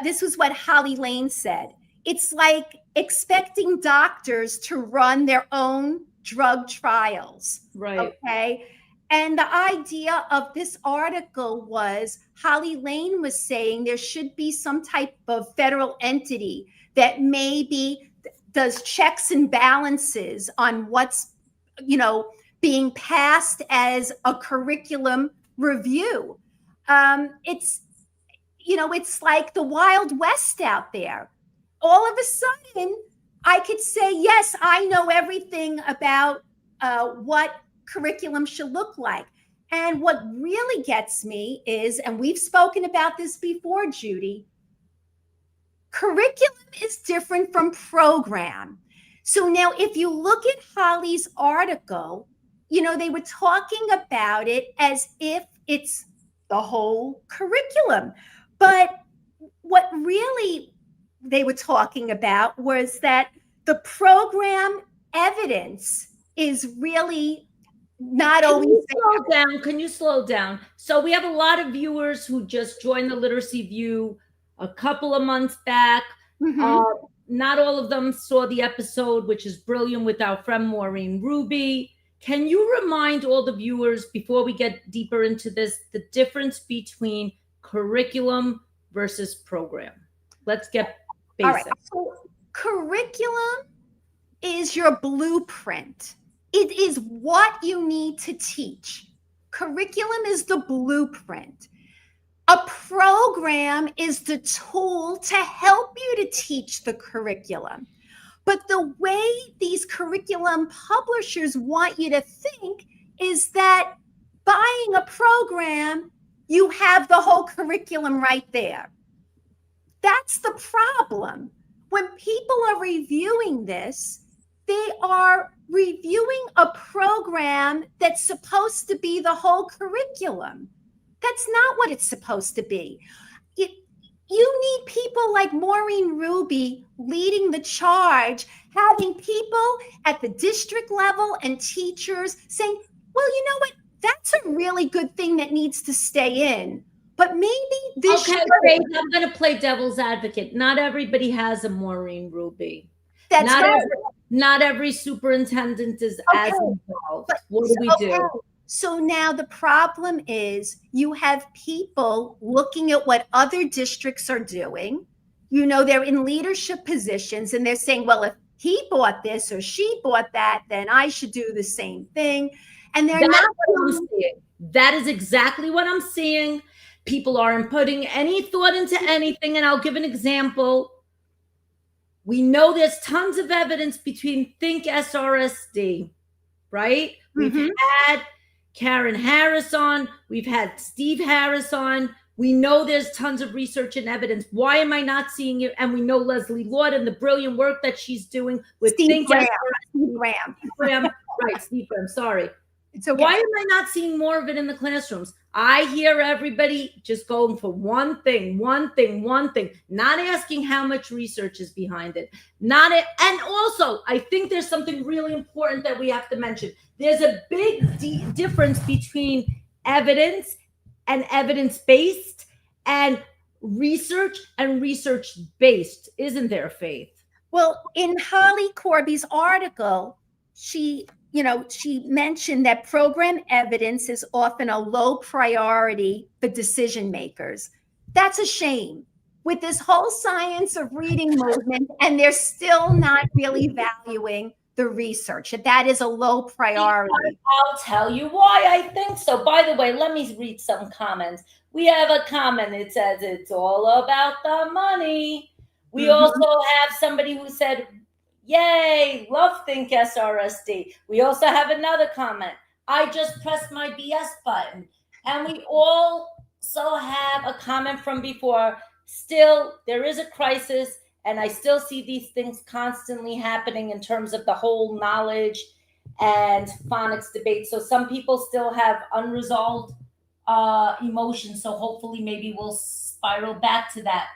this was what Holly Lane said, it's like expecting doctors to run their own drug trials. Right. Okay. And the idea of this article was, Holly Lane was saying there should be some type of federal entity that maybe does checks and balances on what's, you know, being passed as a curriculum review. It's, you know, it's like the Wild West out there. All of a sudden, I could say, yes, I know everything about what curriculum should look like. And what really gets me is, and we've spoken about this before, Judy, curriculum is different from program. So now if you look at Holly's article, you know, they were talking about it as if it's the whole curriculum. But what really they were talking about was that the program evidence is really not always. Can you slow down? So we have a lot of viewers who just joined the Literacy View a couple of months back. Mm-hmm. Not all of them saw the episode, which is brilliant, with our friend Maureen Ruby. Can you remind all the viewers, before we get deeper into this, the difference between curriculum versus program? Let's get basic. All right. So curriculum is your blueprint. It is what you need to teach. Curriculum is the blueprint. A program is the tool to help you to teach the curriculum. But the way these curriculum publishers want you to think is that buying a program, you have the whole curriculum right there. That's the problem. When people are reviewing this, they are reviewing a program that's supposed to be the whole curriculum. That's not what it's supposed to be. You need people like Maureen Ruby leading the charge, having people at the district level and teachers saying, well, you know what? That's a really good thing that needs to stay in. But maybe this Okay, I'm going to play devil's advocate. Not everybody has a Maureen Ruby. That's not right. not every superintendent is as Okay. involved. But- What do we okay. do? So now the problem is you have people looking at what other districts are doing. You know, they're in leadership positions and they're saying, well, if he bought this or she bought that, then I should do the same thing. And they're That's not. what I'm seeing. That is exactly what I'm seeing. People aren't putting any thought into anything. And I'll give an example. We know there's tons of evidence between Think SRSD, right? We've Mhm. had Karen Harris on, we've had Steve Harris on. We know there's tons of research and evidence. Why am I not seeing it? And we know Leslie Lord and the brilliant work that she's doing with Steve Think Graham. SRSD. Steve Graham. Graham, right, Steve Graham, sorry. It's okay. Why am I not seeing more of it in the classrooms? I hear everybody just going for one thing, not asking how much research is behind it. And also, I think there's something really important that we have to mention. There's a big difference between evidence and evidence-based and research-based, isn't there, Faith? Well, in Holly Corby's article, she mentioned that program evidence is often a low priority for decision makers. That's a shame. With this whole science of reading movement, and they're still not really valuing the research. That is a low priority. I'll tell you why I think so. By the way, let me read some comments. We have a comment. It says it's all about the money. We also have somebody who said, yay, love Think SRSD. We also have another comment. I just pressed my BS button. And we also have a comment from before. Still, there is a crisis, and I still see these things constantly happening in terms of the whole knowledge and phonics debate. So some people still have unresolved emotions. So hopefully maybe we'll spiral back to that.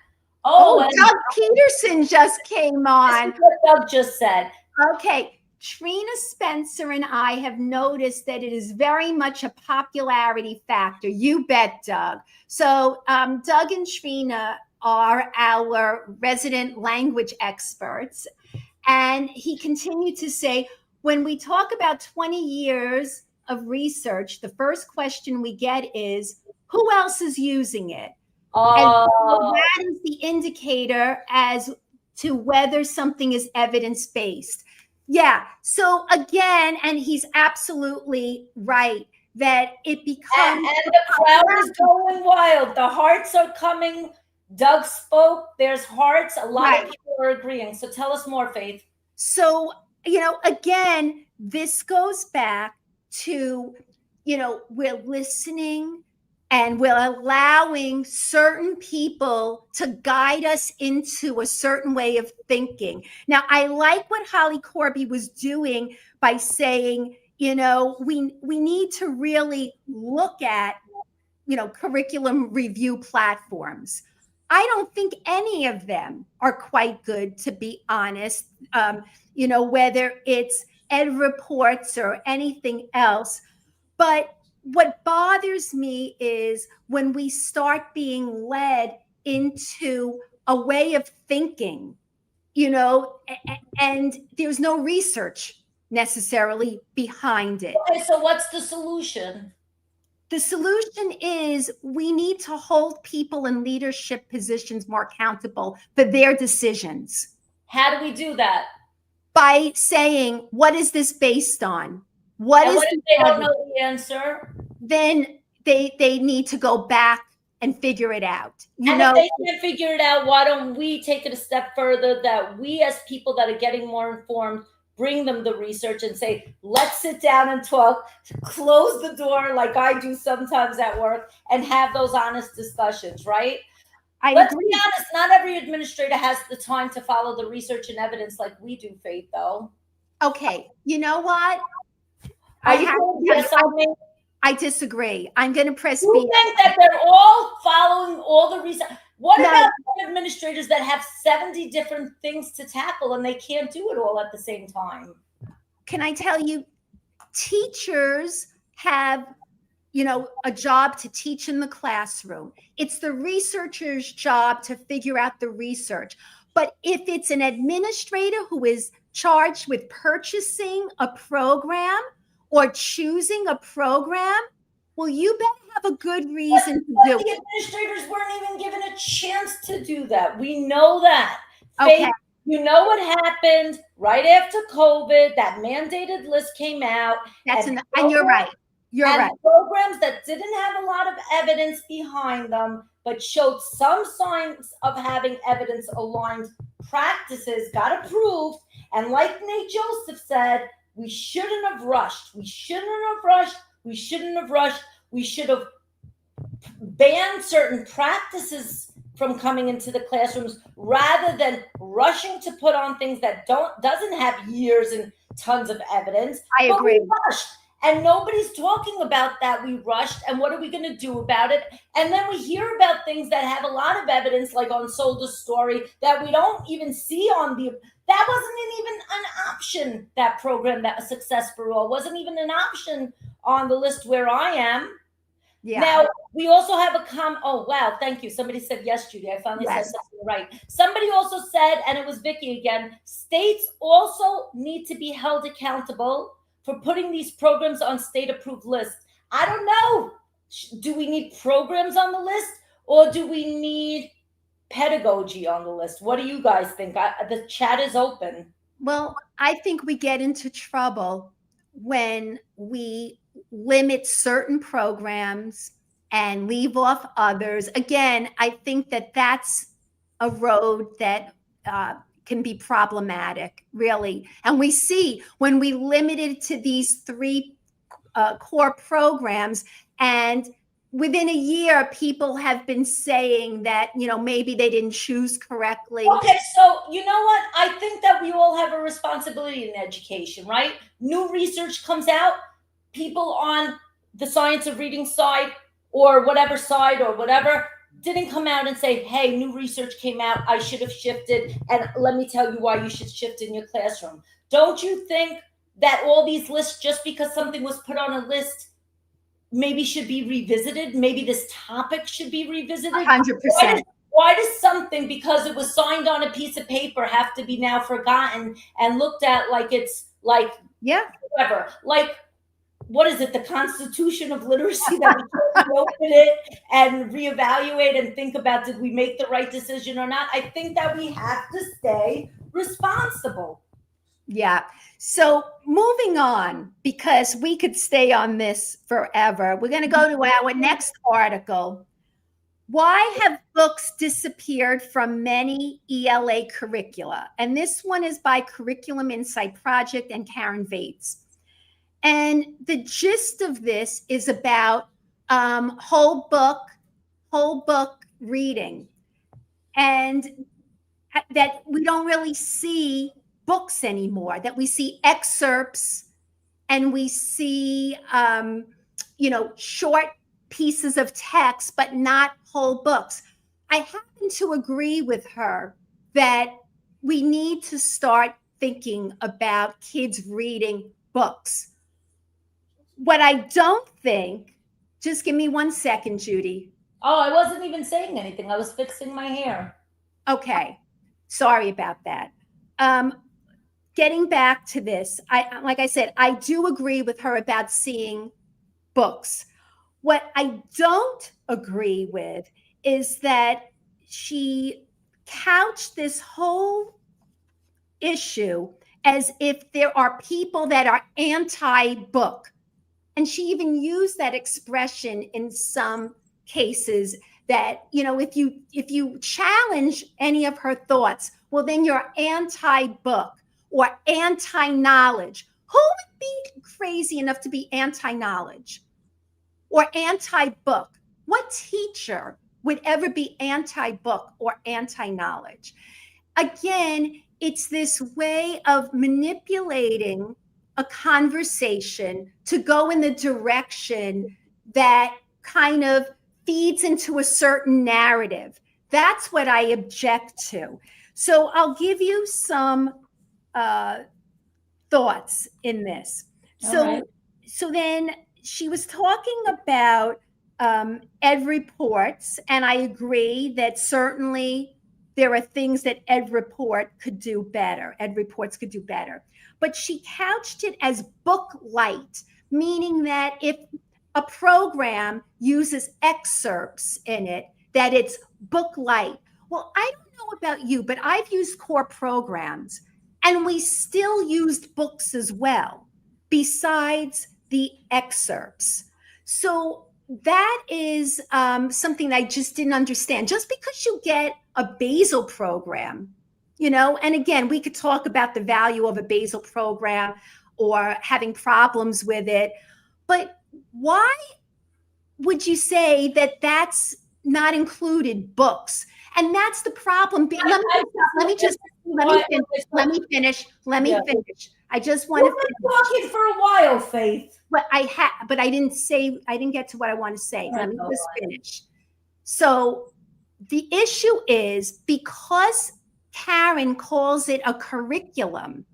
Oh, Doug Peterson just came on. This is what Doug just said. Okay. Trina Spencer and I have noticed that it is very much a popularity factor. You bet, Doug. So Doug and Trina are our resident language experts. And he continued to say, when we talk about 20 years of research, the first question we get is, who else is using it? And so that is the indicator as to whether something is evidence-based. Yeah. So again, and he's absolutely right that it becomes. And the crowd is going wild. The hearts are coming. Doug spoke. There's hearts. A lot of people are agreeing. So tell us more, Faith. So, again, this goes back to, we're listening and we're allowing certain people to guide us into a certain way of thinking. Now, I like what Holly Corby was doing by saying, we need to really look at, curriculum review platforms. I don't think any of them are quite good, to be honest, whether it's Ed Reports or anything else. But what bothers me is when we start being led into a way of thinking, and there's no research necessarily behind it. Okay, so what's the solution? The solution is we need to hold people in leadership positions more accountable for their decisions. How do we do that? By saying, what is this based on? What if they don't know the answer? Then they need to go back and figure it out. If they can't figure it out, why don't we take it a step further, that we as people that are getting more informed, bring them the research and say, let's sit down and talk, close the door like I do sometimes at work, and have those honest discussions, right? Let's be honest, not every administrator has the time to follow the research and evidence like we do, Faith, though. Okay, you know what? I disagree. I'm going to press B. You think that they're all following all the research? What about administrators that have 70 different things to tackle and they can't do it all at the same time? Can I tell you, teachers have, a job to teach in the classroom. It's the researcher's job to figure out the research. But if it's an administrator who is charged with purchasing a program or choosing a program, well, you better have a good reason to But do the it. administrators weren't even given a chance to do that. We know that. Okay. Faith, you know what happened right after COVID? That mandated list came out. And you're right. You're and right. programs that didn't have a lot of evidence behind them, but showed some signs of having evidence-aligned practices got approved. And like Nate Joseph said, we shouldn't have rushed. We shouldn't have rushed. We shouldn't have rushed. We should have banned certain practices from coming into the classrooms rather than rushing to put on things that doesn't have years and tons of evidence. I agree. We rushed. And nobody's talking about that. We rushed, and what are we going to do about it? And then we hear about things that have a lot of evidence, like on Solda's story, that we don't even see on the. That wasn't even an option. That program, that was Success for All, wasn't even an option on the list where I am. Yeah. Now we also have a Oh wow, thank you. Somebody said yes, Judy. I finally said something right. Somebody also said, and it was Vicky again. States also need to be held accountable for putting these programs on state-approved lists. I don't know. Do we need programs on the list, or do we need pedagogy on the list? What do you guys think? The chat is open. Well, I think we get into trouble when we limit certain programs and leave off others. Again, I think that that's a road that can be problematic, really. And we see when we limit it to these three core programs, and within a year, people have been saying that, maybe they didn't choose correctly. Okay, so you know what? I think that we all have a responsibility in education, right? New research comes out, people on the science of reading side or whatever side or whatever didn't come out and say, hey, new research came out, I should have shifted, and let me tell you why you should shift in your classroom. Don't you think that all these lists, just because something was put on a list, maybe should be revisited? Maybe this topic should be revisited? 100%. Why does something, because it was signed on a piece of paper, have to be now forgotten and looked at like it's like, whatever, like, what is it, the Constitution of Literacy, that we can open it and reevaluate and think about, did we make the right decision or not? I think that we have to stay responsible. Yeah. So moving on, because we could stay on this forever, we're going to go to our next article. Why have books disappeared from many ELA curricula? And this one is by Curriculum Insight Project and Karen Vates. And the gist of this is about whole book reading, and that we don't really see books anymore, that we see excerpts and we see, short pieces of text, but not whole books. I happen to agree with her that we need to start thinking about kids reading books. What I don't think, just give me 1 second, Judy. Oh, I wasn't even saying anything. I was fixing my hair. Okay. Sorry about that. Getting back to this, like I said, I do agree with her about seeing books. What I don't agree with is that she couched this whole issue as if there are people that are anti-book. And she even used that expression in some cases that, if you challenge any of her thoughts, well, then you're anti-book or anti-knowledge. Who would be crazy enough to be anti-knowledge or anti-book? What teacher would ever be anti-book or anti-knowledge? Again, it's this way of manipulating a conversation to go in the direction that kind of feeds into a certain narrative. That's what I object to. So I'll give you some thoughts in this. So then she was talking about Ed Reports, and I agree that certainly there are things that Ed Reports could do better. But she couched it as book light, meaning that if a program uses excerpts in it, that it's book light. Well, I don't know about you, but I've used core programs and we still used books as well, besides the excerpts. So that is something I just didn't understand. Just because you get a basal program, and again, we could talk about the value of a basal program or having problems with it, but why would you say that that's not included books? And that's the problem. Let me finish. I just want to finish. You've been talking for a while, Faith. But I didn't get to what I want to say. Let me just finish. So the issue is, because Karen calls it a curriculum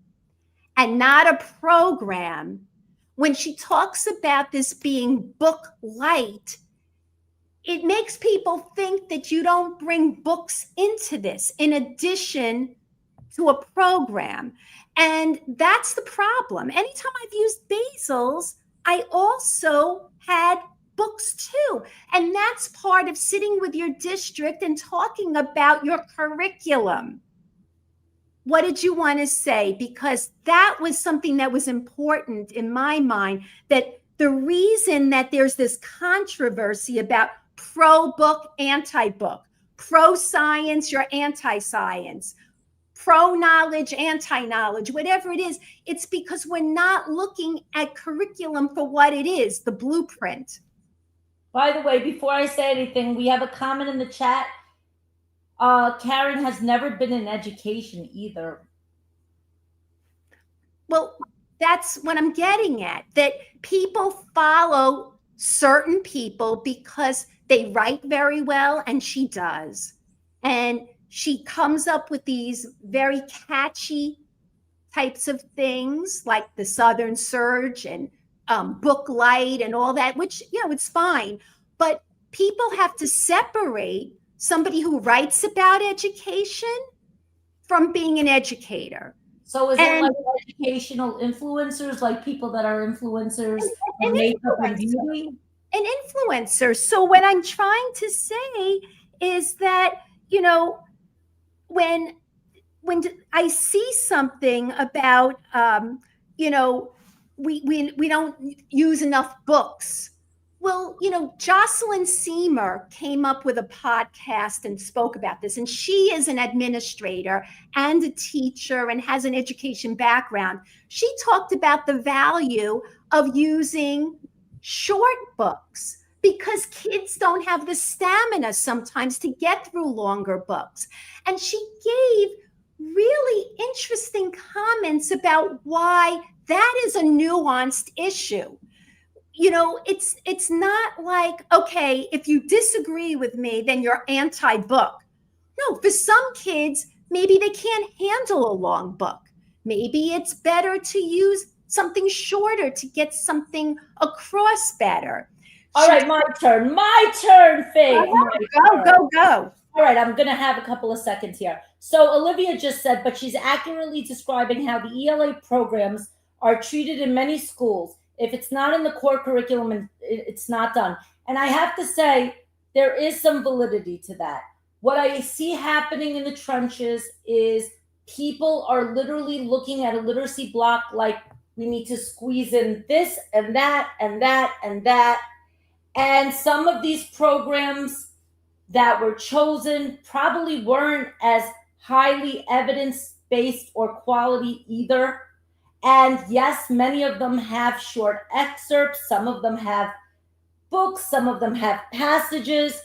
and not a program, when she talks about this being book light, it makes people think that you don't bring books into this in addition to a program. And that's the problem. Anytime I've used basals, I also had books too. And that's part of sitting with your district and talking about your curriculum. What did you want to say? Because that was something that was important in my mind, that the reason that there's this controversy about pro-book, anti-book, pro-science, you're anti-science, pro-knowledge, anti-knowledge, whatever it is, it's because we're not looking at curriculum for what it is, the blueprint. By the way, before I say anything, we have a comment in the chat. Karen has never been in education either. Well, that's what I'm getting at, that people follow certain people because they write very well, and she does. And she comes up with these very catchy types of things like the Southern Surge and book light and all that, which, it's fine. But people have to separate somebody who writes about education from being an educator. So is it like educational influencers, like people that are influencers in makeup and beauty? An influencer. So what I'm trying to say is that, when I see something about, we don't use enough books. Well, Jocelyn Seymour came up with a podcast and spoke about this. And she is an administrator and a teacher and has an education background. She talked about the value of using short books because kids don't have the stamina sometimes to get through longer books. And she gave really interesting comments about why that is a nuanced issue. It's not like, okay, if you disagree with me, then you're anti-book. No, for some kids, maybe they can't handle a long book. Maybe it's better to use something shorter to get something across better. All right, my turn, Faith. Go. All right, I'm going to have a couple of seconds here. So Olivia just said, but she's accurately describing how the ELA programs are treated in many schools. If it's not in the core curriculum, it's not done. And I have to say, there is some validity to that. What I see happening in the trenches is people are literally looking at a literacy block like we need to squeeze in this and that and that and that. And some of these programs that were chosen probably weren't as highly evidence-based or quality either. And yes, many of them have short excerpts. Some of them have books. Some of them have passages.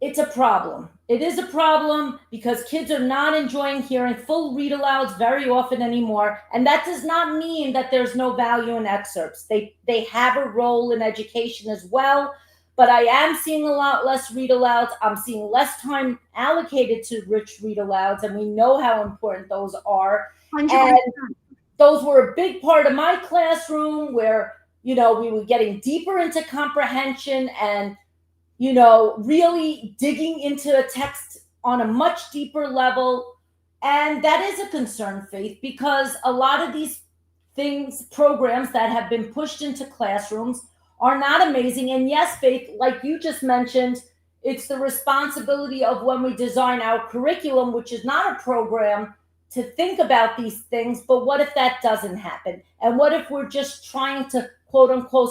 It's a problem. It is a problem because kids are not enjoying hearing full read-alouds very often anymore. And that does not mean that there's no value in excerpts. They have a role in education as well. But I am seeing a lot less read-alouds. I'm seeing less time allocated to rich read-alouds. And we know how important those are. 100%. And those were a big part of my classroom where, we were getting deeper into comprehension and, really digging into a text on a much deeper level. And that is a concern, Faith, because a lot of these programs that have been pushed into classrooms are not amazing. And yes, Faith, like you just mentioned, it's the responsibility of when we design our curriculum, which is not a program, to think about these things. But what if that doesn't happen? And what if we're just trying to, quote unquote,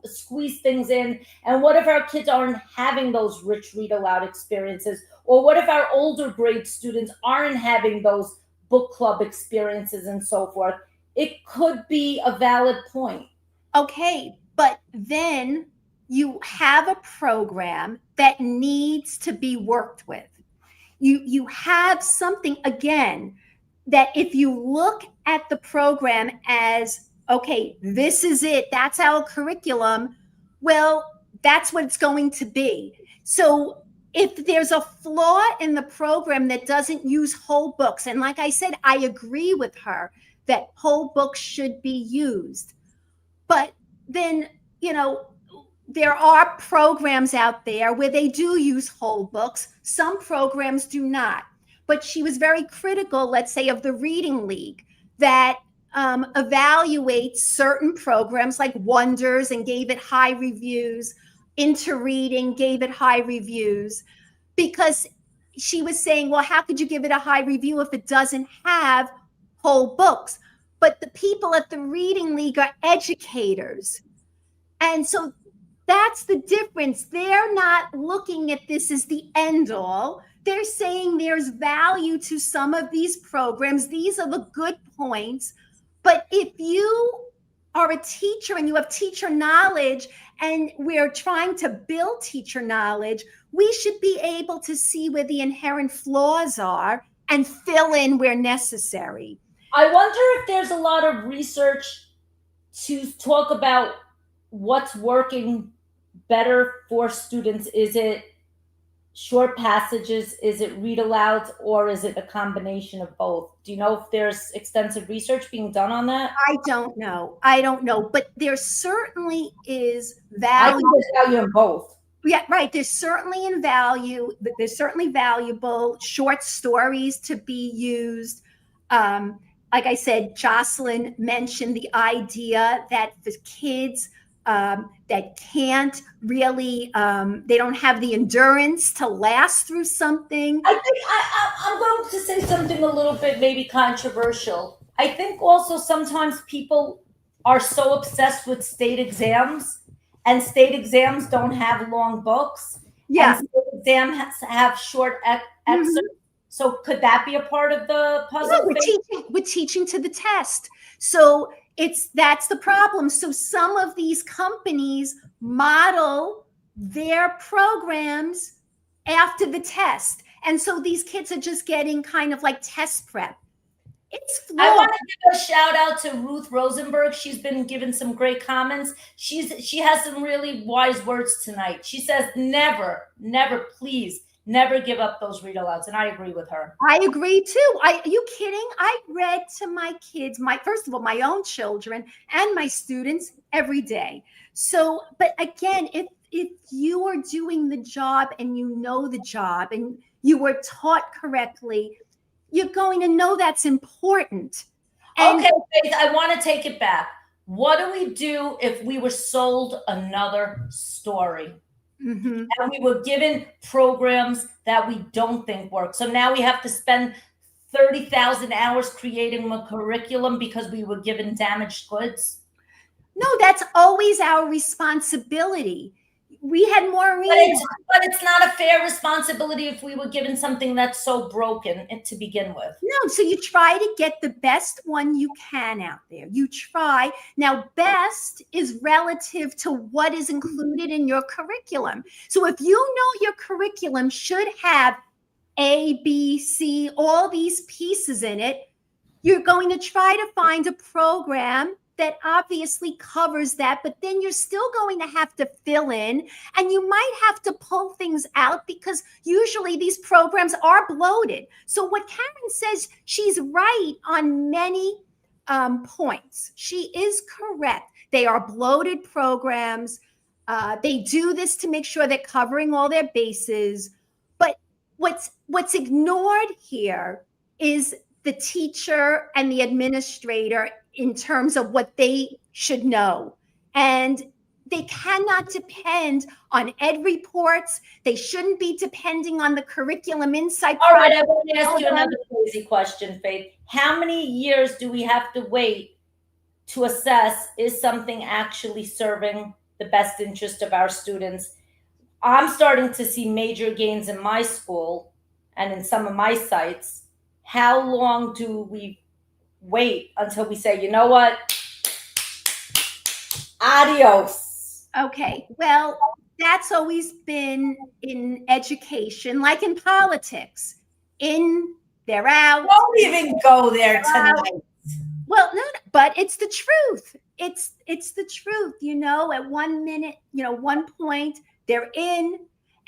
squeeze things in? And what if our kids aren't having those rich read aloud experiences? Or what if our older grade students aren't having those book club experiences and so forth? It could be a valid point. Okay, but then you have a program that needs to be worked with. You have something, again, that if you look at the program as, okay, this is it, that's our curriculum, well, that's what it's going to be. So if there's a flaw in the program that doesn't use whole books, and like I said, I agree with her that whole books should be used. But then, there are programs out there where they do use whole books. Some programs do not. But she was very critical, let's say, of the Reading League that evaluates certain programs like Wonders and gave it high reviews. Into Reading gave it high reviews, because she was saying, well, how could you give it a high review if it doesn't have whole books? But the people at the Reading League are educators. And so that's the difference. They're not looking at this as the end all. They're saying there's value to some of these programs. These are the good points. But if you are a teacher and you have teacher knowledge, and we're trying to build teacher knowledge, we should be able to see where the inherent flaws are and fill in where necessary. I wonder if there's a lot of research to talk about what's working better for students. Is it short passages? Is it read alouds? Or is it a combination of both? Do you know if there's extensive research being done on that? I don't know. But there certainly is I value. think there's value in both. Yeah, right. There's certainly valuable short stories to be used. Like I said, Jocelyn mentioned the idea that for kids that can't really, they don't have the endurance to last through something. I think I'm going to say something a little bit maybe controversial. I think also sometimes people are so obsessed with state exams, and state exams don't have long books. Yeah. And state exams have short excerpts. So could that be a part of the puzzle? No, we're teaching to the test. So that's the problem. So some of these companies model their programs after the test. And so these kids are just getting kind of like test prep. It's flawed. I want to give a shout out to Ruth Rosenberg. She's been given some great comments. She has some really wise words tonight. She says, never, please, never give up those read alouds. And I agree with her. I agree too. Are you kidding? I read to my kids, first of all, my own children and my students every day. So, but again, if you are doing the job and you know the job and you were taught correctly, you're going to know that's important. And okay, Faith, I want to take it back. What do we do if we were sold another story? And we were given programs that we don't think work. So now we have to spend 30,000 hours creating a curriculum because we were given damaged goods? No, that's always our responsibility. We had Maureen. But it's not a fair responsibility if we were given something that's so broken to begin with. No, so you try to get the best one you can out there. You try. Now, best is relative to what is included in your curriculum. So if you know your curriculum should have A, B, C, all these pieces in it, you're going to try to find a program that obviously covers that, but then you're still going to have to fill in, and you might have to pull things out because usually these programs are bloated. So what Karen says, she's right on many points. She is correct. They are bloated programs. They do this to make sure they're covering all their bases. But what's ignored here is the teacher and the administrator in terms of what they should know. And they cannot depend on ed reports. They shouldn't be depending on the curriculum insight. All right, I want to ask you another crazy question, Faith. How many years do we have to wait to assess is something actually serving the best interest of our students? I'm starting to see major gains in my school and in some of my sites. How long do we wait until we say, you know what? Adios. Okay, well, that's always been in education, like in politics. In, they're out. Don't even go there tonight. Well, no, but it's the truth. It's the truth. At 1 minute, 1 point, they're in,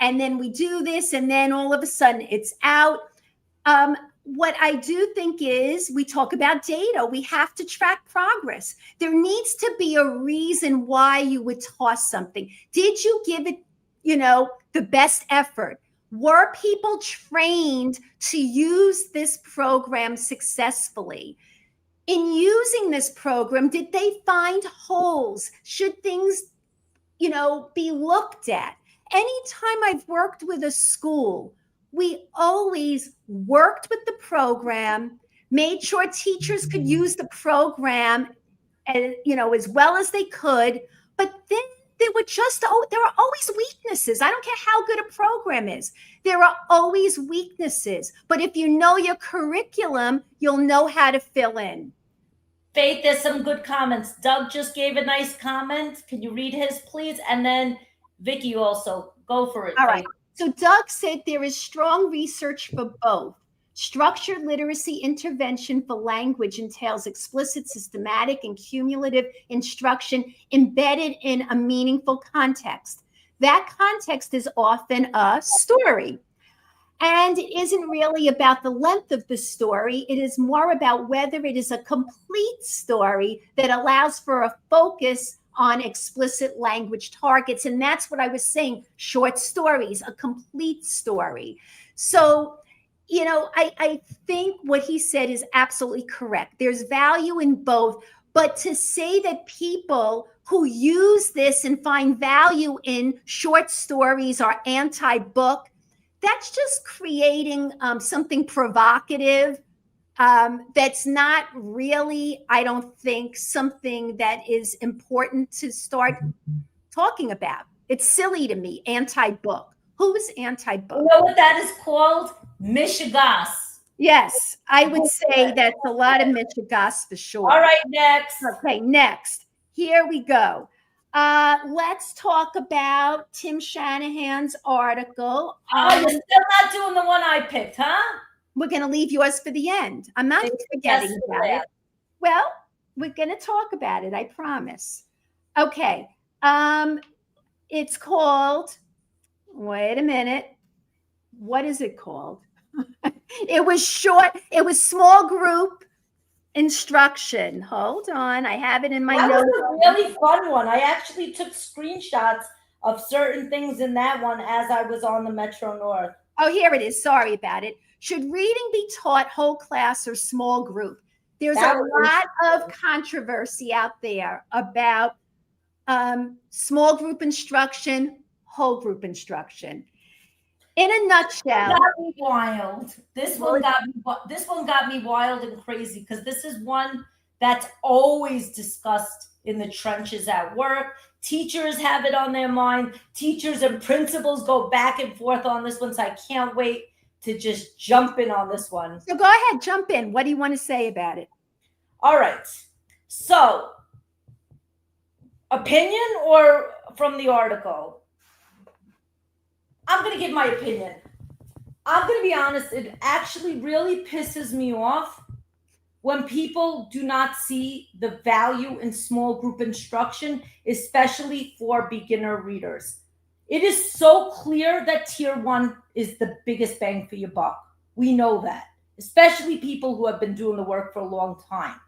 and then we do this, and then all of a sudden it's out. What I do think is we talk about data. We have to track progress. There needs to be a reason why you would toss something. Did you give it, the best effort? Were people trained to use this program successfully? In using this program, did they find holes? Should things, be looked at? Anytime I've worked with a school, we always worked with the program, made sure teachers could use the program, as well as they could. But then there are always weaknesses. I don't care how good a program is. There are always weaknesses. But if you know your curriculum, you'll know how to fill in. Faith, there's some good comments. Doug just gave a nice comment. Can you read his, please? And then Vicki also. Go for it. All right. So Doug said there is strong research for both. Structured literacy intervention for language entails explicit, systematic, and cumulative instruction embedded in a meaningful context. That context is often a story. And it isn't really about the length of the story. It is more about whether it is a complete story that allows for a focus on explicit language targets. And that's what I was saying, short stories, a complete story. So, I think what he said is absolutely correct. There's value in both, but to say that people who use this and find value in short stories are anti-book, that's just creating something provocative. That's not really, I don't think, something that is important to start talking about. It's silly to me, anti-book. Who is anti-book? You know what that is called? Michigas. Yes, I would say that's a lot of Michigas for sure. All right, next. Okay, next. Here we go. Let's talk about Tim Shanahan's article. You're still not doing the one I picked, huh? We're going to leave yours for the end. I'm not forgetting about it. Well, we're going to talk about it, I promise. Okay. It's called, wait a minute. What is it called? It was small group instruction. Hold on. I have it in my notes. That was a really fun one. I actually took screenshots of certain things in that one as I was on the Metro North. Oh, here it is. Sorry about it. Should reading be taught whole class or small group? There's a lot of controversy out there about small group instruction, whole group instruction. In a nutshell, got me wild. This one got me wild and crazy because this is one that's always discussed in the trenches at work. Teachers have it on their mind. Teachers and principals go back and forth on this one. So I can't wait to just jump in on this one. So go ahead, jump in. What do you want to say about it? All right. So, opinion or from the article? I'm going to give my opinion. I'm going to be honest. It actually really pisses me off when people do not see the value in small group instruction, especially for beginner readers. It is so clear that Tier 1 is the biggest bang for your buck. We know that, especially people who have been doing the work for a long time.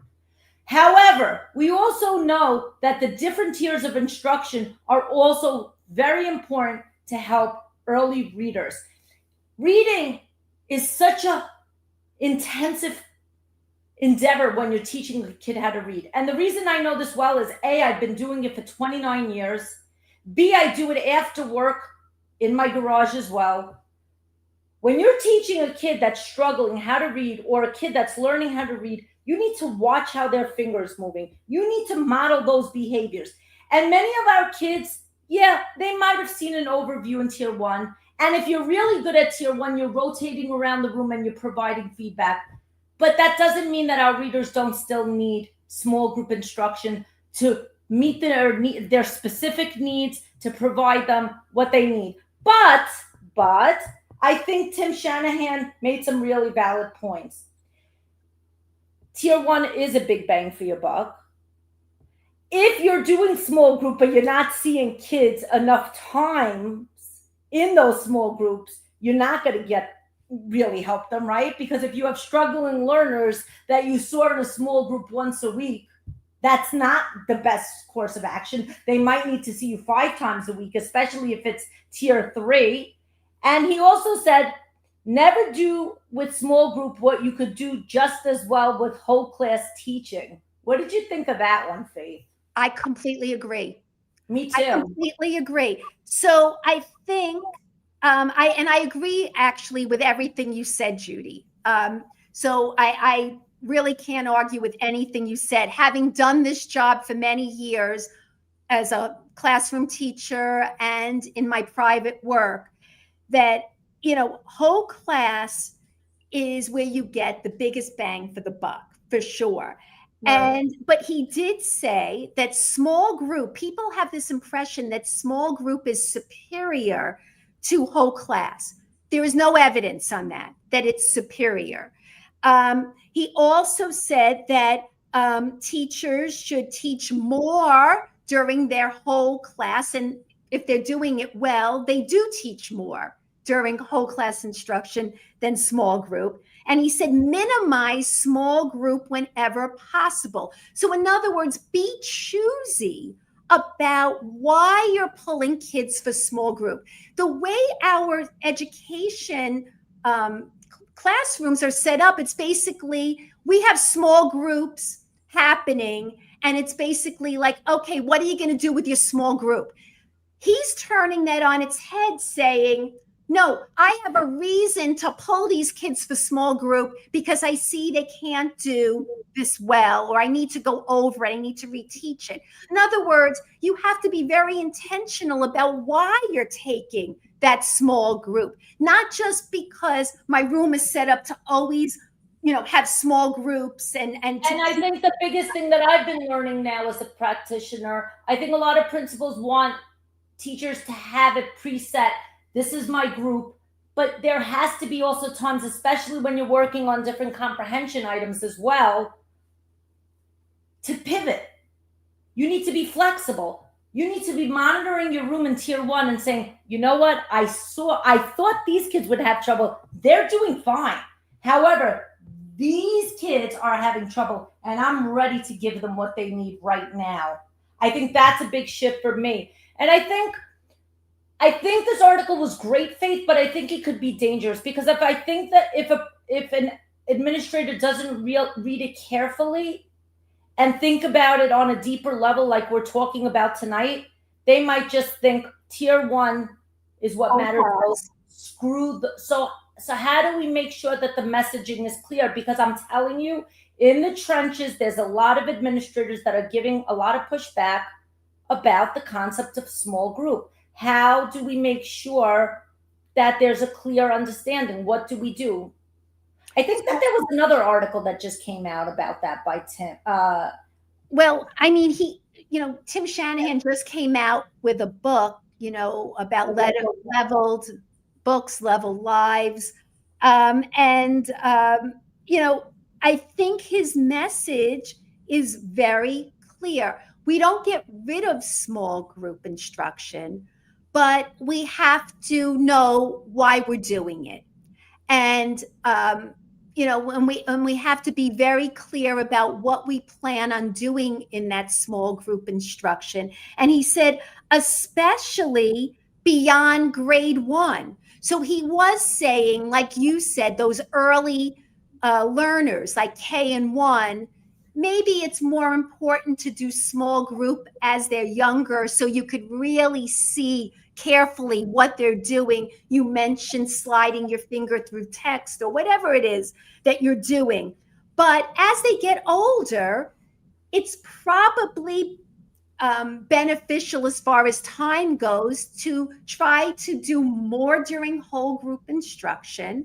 However, we also know that the different tiers of instruction are also very important to help early readers. reading is such a intensive endeavor when you're teaching a kid how to read. And the reason I know this well is A, I've been doing it for 29 years. B, I do it after work in my garage as well. When you're teaching a kid that's struggling how to read, or a kid that's learning how to read, you need to watch how their fingers moving. You need to model those behaviors. And many of our kids, yeah, they might have seen an overview in tier 1. And if you're really good at tier 1, you're rotating around the room and you're providing feedback. But that doesn't mean that our readers don't still need small group instruction to meet their specific needs, to provide them what they need. But I think Tim Shanahan made some really valid points. Tier 1 is a big bang for your buck. If you're doing small group, but you're not seeing kids enough times in those small groups, you're not going to really help them, right? Because if you have struggling learners that you saw in a small group once a week, that's not the best course of action. They might need to see you 5 times a week, especially if it's tier 3. And he also said, never do with small group what you could do just as well with whole class teaching. What did you think of that one, Faith? I completely agree. Me too. I completely agree. So I think, I agree actually with everything you said, Judy. So I really can't argue with anything you said. Having done this job for many years as a classroom teacher and in my private work, that, whole class is where you get the biggest bang for the buck, for sure. Right. But he did say that small group, people have this impression that small group is superior to whole class. There is no evidence on that it's superior. He also said that teachers should teach more during their whole class. And if they're doing it well, they do teach more during whole class instruction than small group. And he said, minimize small group whenever possible. So in other words, be choosy about why you're pulling kids for small group. The way our education classrooms are set up, it's basically, we have small groups happening, and it's basically like, okay, what are you going to do with your small group? He's turning that on its head, saying, no, I have a reason to pull these kids for small group because I see they can't do this well, or I need to go over it. I need to reteach it. In other words, you have to be very intentional about why you're taking that small group, not just because my room is set up to always, have small groups. And I think the biggest thing that I've been learning now as a practitioner, I think a lot of principals want teachers to have it preset. This is my group, but there has to be also times, especially when you're working on different comprehension items as well, to pivot. You need to be flexible. You need to be monitoring your room in tier 1 and saying, you know what? I thought these kids would have trouble. They're doing fine. However, these kids are having trouble, and I'm ready to give them what they need right now. I think that's a big shift for me. And I think this article was great, Faith, but I think it could be dangerous, because if an administrator doesn't read it carefully and think about it on a deeper level, like we're talking about tonight, they might just think tier 1 is what matters most. So how do we make sure that the messaging is clear? Because I'm telling you, in the trenches, there's a lot of administrators that are giving a lot of pushback about the concept of small group. How do we make sure that there's a clear understanding? What do we do? I think that there was another article that just came out about that by Tim. Well, I mean, Tim Shanahan just came out with a book, about leveled books, leveled lives. I think his message is very clear. We don't get rid of small group instruction, but we have to know why we're doing it. And, when we have to be very clear about what we plan on doing in that small group instruction. And he said, especially beyond grade 1. So he was saying, like you said, those early learners like K and 1, maybe it's more important to do small group as they're younger so you could really see carefully what they're doing. You mentioned sliding your finger through text or whatever it is that you're doing. But as they get older, it's probably beneficial as far as time goes to try to do more during whole group instruction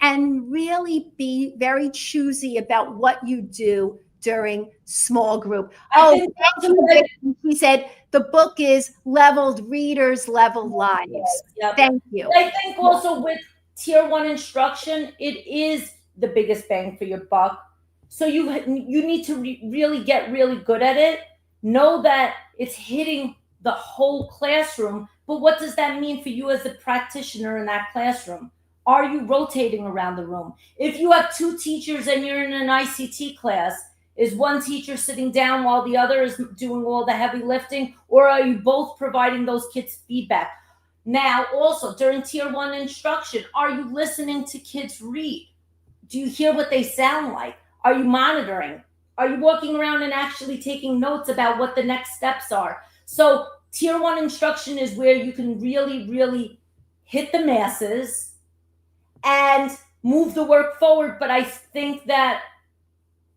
and really be very choosy about what you do during small group. I think He said the book is Leveled Readers, Leveled Lives. Yep. Thank you. I think also with tier 1 instruction, it is the biggest bang for your buck. So you need to really get really good at it. Know that it's hitting the whole classroom, but what does that mean for you as a practitioner in that classroom? Are you rotating around the room? If you have 2 teachers and you're in an ICT class, is one teacher sitting down while the other is doing all the heavy lifting, or are you both providing those kids feedback? Now, also during tier 1 instruction, are you listening to kids read? Do you hear what they sound like? Are you monitoring? Are you walking around and actually taking notes about what the next steps are? So tier 1 instruction is where you can really, really hit the masses and move the work forward. But I think that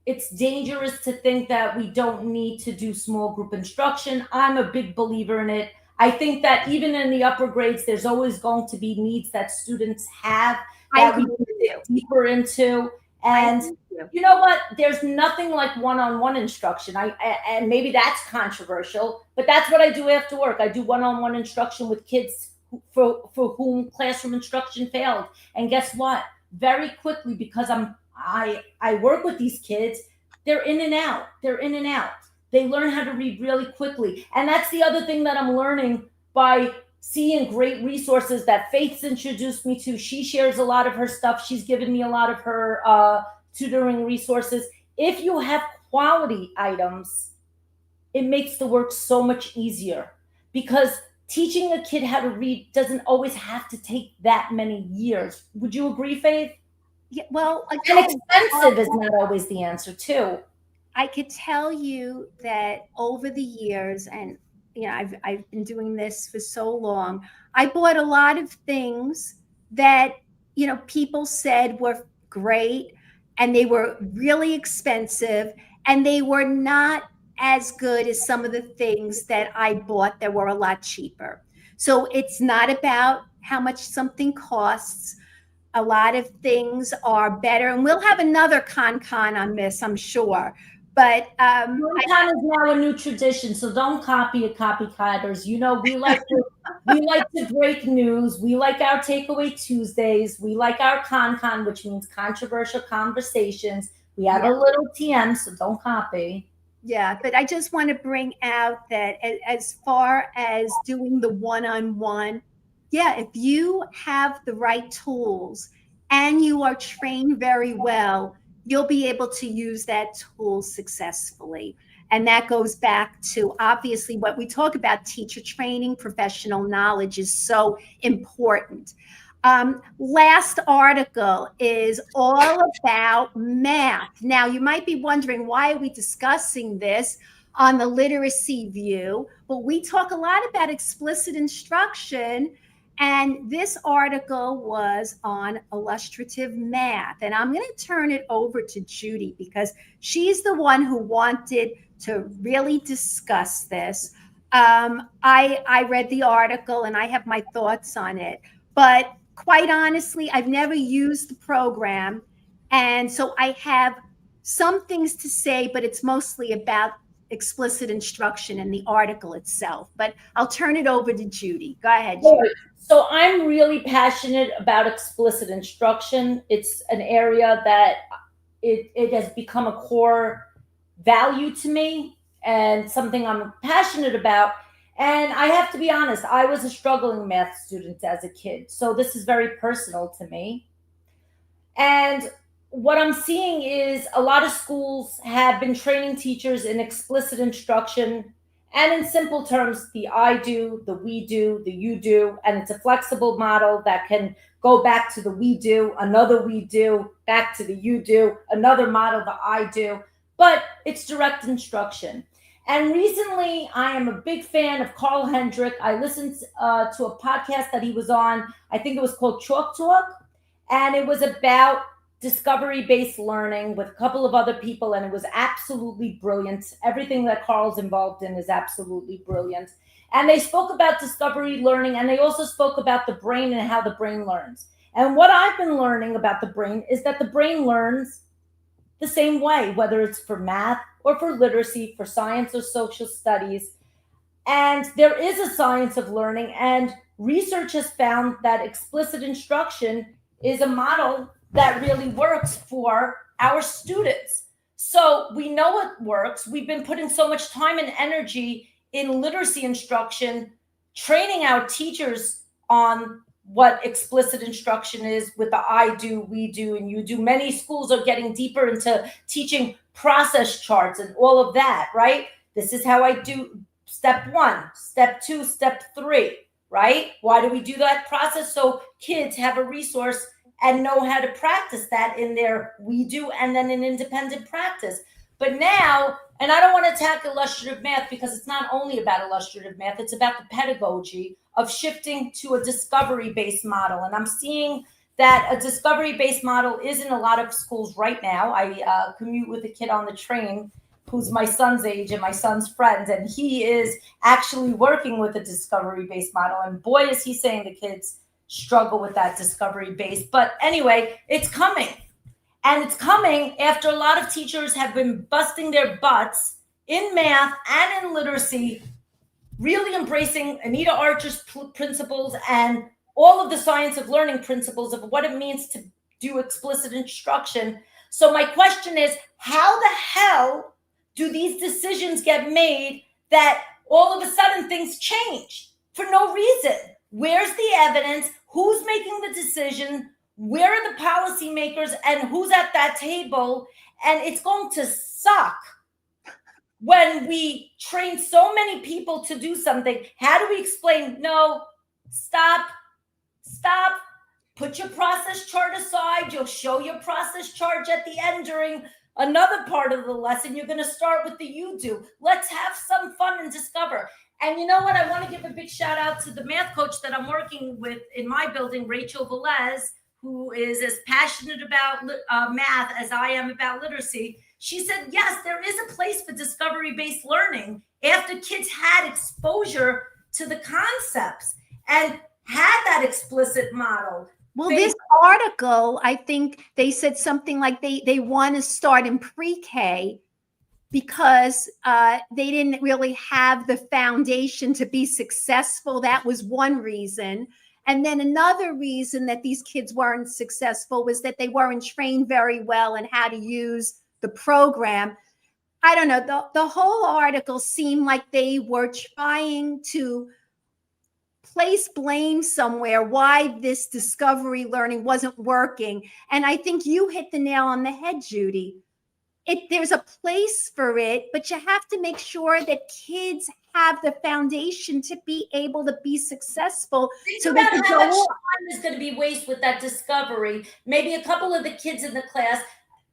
it's dangerous to think that we don't need to do small group instruction. I'm a big believer in it. I think that even in the upper grades, there's always going to be needs that students have that we need to get deeper into. And you know what? There's nothing like one-on-one instruction. And maybe that's controversial, but that's what I do after work. I do one-on-one instruction with kids for whom classroom instruction failed. And guess what? Very quickly, because I work with these kids, they're in and out. They're in and out. They learn how to read really quickly. And that's the other thing that I'm learning by seeing great resources that Faith's introduced me to. She shares a lot of her stuff. She's given me a lot of her tutoring resources. If you have quality items, it makes the work so much easier, because teaching a kid how to read doesn't always have to take that many years. Would you agree, Faith? Yeah, well, And expensive is not always the answer too. I could tell you that over the years, and I've been doing this for so long, I bought a lot of things that people said were great, and they were really expensive, and they were not as good as some of the things that I bought that were a lot cheaper. So it's not about how much something costs. A lot of things are better, and we'll have another con on this, I'm sure. But con is now a new tradition, so don't copy it, copycatters. We like to break news. We like our Takeaway Tuesdays. We like our con, which means controversial conversations. We have a little TM, so don't copy. Yeah, but I just want to bring out that as far as doing the one-on-one, if you have the right tools and you are trained very well, you'll be able to use that tool successfully. And that goes back to, obviously, what we talk about, teacher training. Professional knowledge is so important. Last article is all about math. Now, you might be wondering, why are we discussing this on the Literacy View? But we talk a lot about explicit instruction, and this article was on illustrative math. And I'm going to turn it over to Judy, because she's the one who wanted to really discuss this. I read the article and I have my thoughts on it, but quite honestly, I've never used the program. And so I have some things to say, but it's mostly about explicit instruction in the article itself. But I'll turn it over to Judy. Go ahead, Judy. So I'm really passionate about explicit instruction. It's an area that it has become a core value to me and something I'm passionate about. And I have to be honest, I was a struggling math student as a kid. So this is very personal to me. And what I'm seeing is a lot of schools have been training teachers in explicit instruction, And in simple terms, the I do, the we do, the you do, and it's a flexible model that can go back to the we do, another we do, back to the you do, another model, the I do, but it's direct instruction. And recently, I am a big fan of Carl Hendrick. I listened to a podcast that he was on. I think it was called Chalk Talk, and it was about discovery-based learning with a couple of other people, and it was absolutely brilliant. Everything that Carl's involved in is absolutely brilliant. And they spoke about discovery learning, and they also spoke about the brain and how the brain learns. And what I've been learning about the brain is that the brain learns the same way, whether it's for math or for literacy, for science or social studies. And there is a science of learning, and research has found that explicit instruction is a model that really works for our students. So we know it works. We've been putting so much time and energy in literacy instruction, training our teachers on what explicit instruction is with the I do, we do, and you do. Many schools are getting deeper into teaching process charts and all of that, right? This is how I do step 1, step 2, step 3, right? Why do we do that process? So kids have a resource and know how to practice that in their we do and then in independent practice. But now, and I don't want to attack illustrative math because it's not only about illustrative math, it's about the pedagogy of shifting to a discovery-based model. And I'm seeing that a discovery-based model is in a lot of schools right now. I commute with a kid on the train who's my son's age and my son's friend, and he is actually working with a discovery-based model. And boy, is he saying the kids struggle with that discovery-based. But anyway, it's coming. And it's coming after a lot of teachers have been busting their butts in math and in literacy, really embracing Anita Archer's principles and all of the science of learning principles of what it means to do explicit instruction. So my question is, how the hell do these decisions get made that all of a sudden things change for no reason? Where's the evidence? Who's making the decision? Where are the policymakers and who's at that table? And it's going to suck when we train so many people to do something. How do we explain, no, stop, put your process chart aside. You'll show your process chart at the end during another part of the lesson. You're going to start with the you do. Let's have some fun and discover. And you know what? I want to give a big shout out to the math coach that I'm working with in my building, Rachel Velez, who is as passionate about math as I am about literacy. She said, yes, there is a place for discovery-based learning after kids had exposure to the concepts and had that explicit model. Well, this article, I think they said something like they want to start in pre-K because they didn't really have the foundation to be successful. That was one reason. And then another reason that these kids weren't successful was that they weren't trained very well in how to use the program. I don't know. The whole article seemed like they were trying to place blame somewhere why this discovery learning wasn't working. And I think you hit the nail on the head, Judy. There's a place for it, but you have to make sure that kids have the foundation to be able to be successful. So about how much time is going to be wasted with that discovery. Maybe a couple of the kids in the class,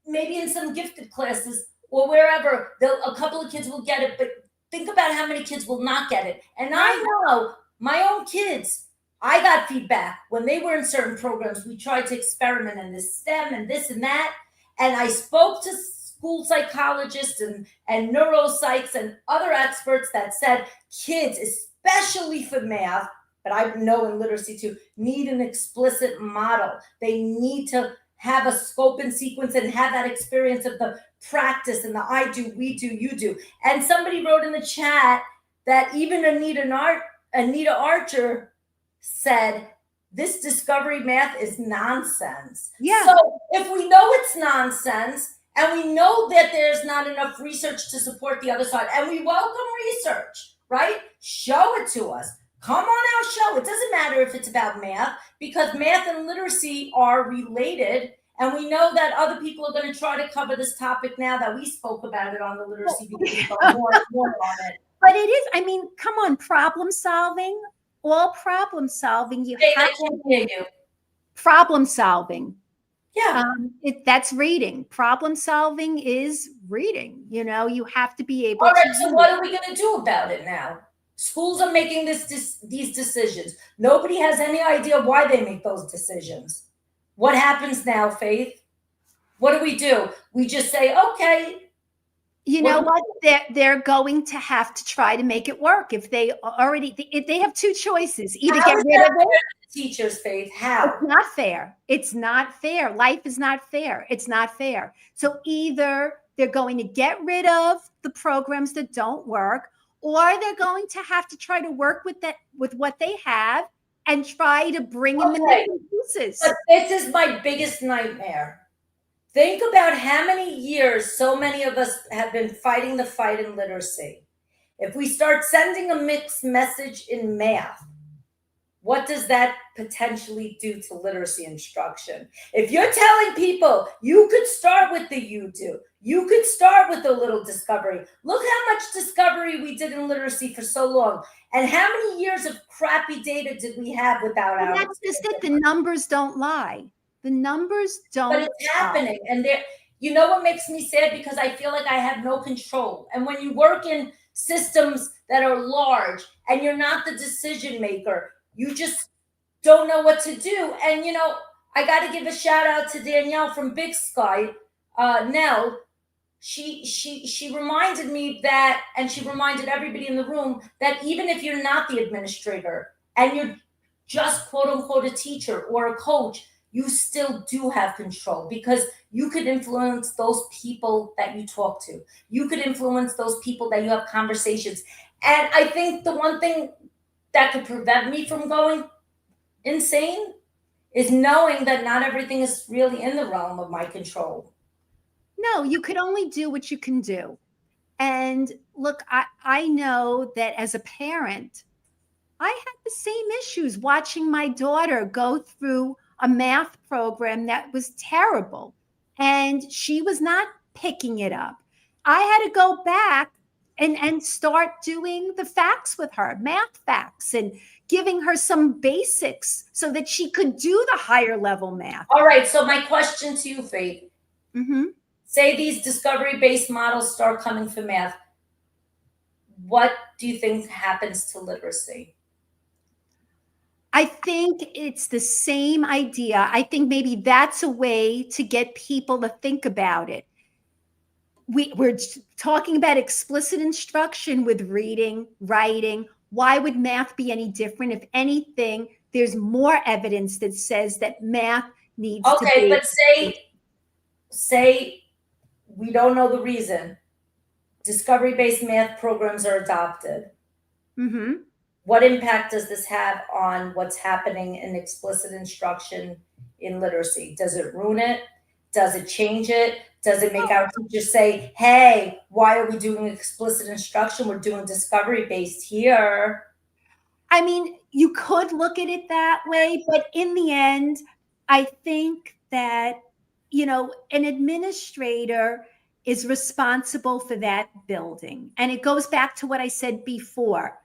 maybe in some gifted classes or wherever, a couple of kids will get it, but think about how many kids will not get it. And I know my own kids, I got feedback when they were in certain programs. We tried to experiment in this STEM and this and that. And I spoke to school psychologists and neuropsychs and other experts that said kids, especially for math, but I know in literacy too, need an explicit model. They need to have a scope and sequence and have that experience of the practice and the I do, we do, you do. And somebody wrote in the chat that even Anita Archer said, this discovery math is nonsense. Yeah. So if we know it's nonsense, and we know that there's not enough research to support the other side, and we welcome research, right? Show it to us. Come on our show. It doesn't matter if it's about math, because math and literacy are related. And we know that other people are going to try to cover this topic now that we spoke about it on the literacy, because we go more and more on it. But it is, I mean, come on, problem solving, all problem solving, you Faith, have I can't hear you. problem solving. Yeah. That's reading. Problem solving is reading. You have to be able All right. to So read. what are we going to do about it now? Schools are making these decisions. Nobody has any idea why they make those decisions. What happens now, Faith? What do? We just say, okay. You know what? They're going to have to try to make it work. If they have two choices, either How get is rid that of fair it. to the teachers, Faith? How? It's not fair. It's not fair. Life is not fair. It's not fair. So either they're going to get rid of the programs that don't work, or they're going to have to try to work with what they have and try to bring in the missing pieces. But this is my biggest nightmare. Think about how many years so many of us have been fighting the fight in literacy. If we start sending a mixed message in math, what does that potentially do to literacy instruction? If you're telling people you could start with the you-do, you could start with a little discovery. Look how much discovery we did in literacy for so long. And how many years of crappy data did we have without our? That's just it. The numbers don't lie. The numbers don't. But it's happening. And you know what makes me sad? Because I feel like I have no control. And when you work in systems that are large and you're not the decision maker, you just don't know what to do. And, I got to give a shout out to Danielle from Big Sky. Nell, she reminded me that, and she reminded everybody in the room, that even if you're not the administrator and you're just quote unquote a teacher or a coach, you still do have control, because you could influence those people that you talk to. You could influence those people that you have conversations. And I think the one thing that could prevent me from going insane is knowing that not everything is really in the realm of my control. No, you could only do what you can do. And look, I know that as a parent, I had the same issues watching my daughter go through a math program that was terrible, and she was not picking it up. I had to go back and start doing the facts with her, math facts, and giving her some basics so that she could do the higher level math. All right. So my question to you, Faith, say these discovery-based models start coming for math. What do you think happens to literacy? I think it's the same idea. I think maybe that's a way to get people to think about it. We're talking about explicit instruction with reading, writing. Why would math be any different? If anything, there's more evidence that says that math needs to be. Okay, but say we don't know the reason. Discovery-based math programs are adopted. What impact does this have on what's happening in explicit instruction in literacy? Does it ruin it? Does it change it? Does it make our teachers say, hey, why are we doing explicit instruction? We're doing discovery-based here. I mean, you could look at it that way, but in the end, I think that, an administrator is responsible for that building. And it goes back to what I said before.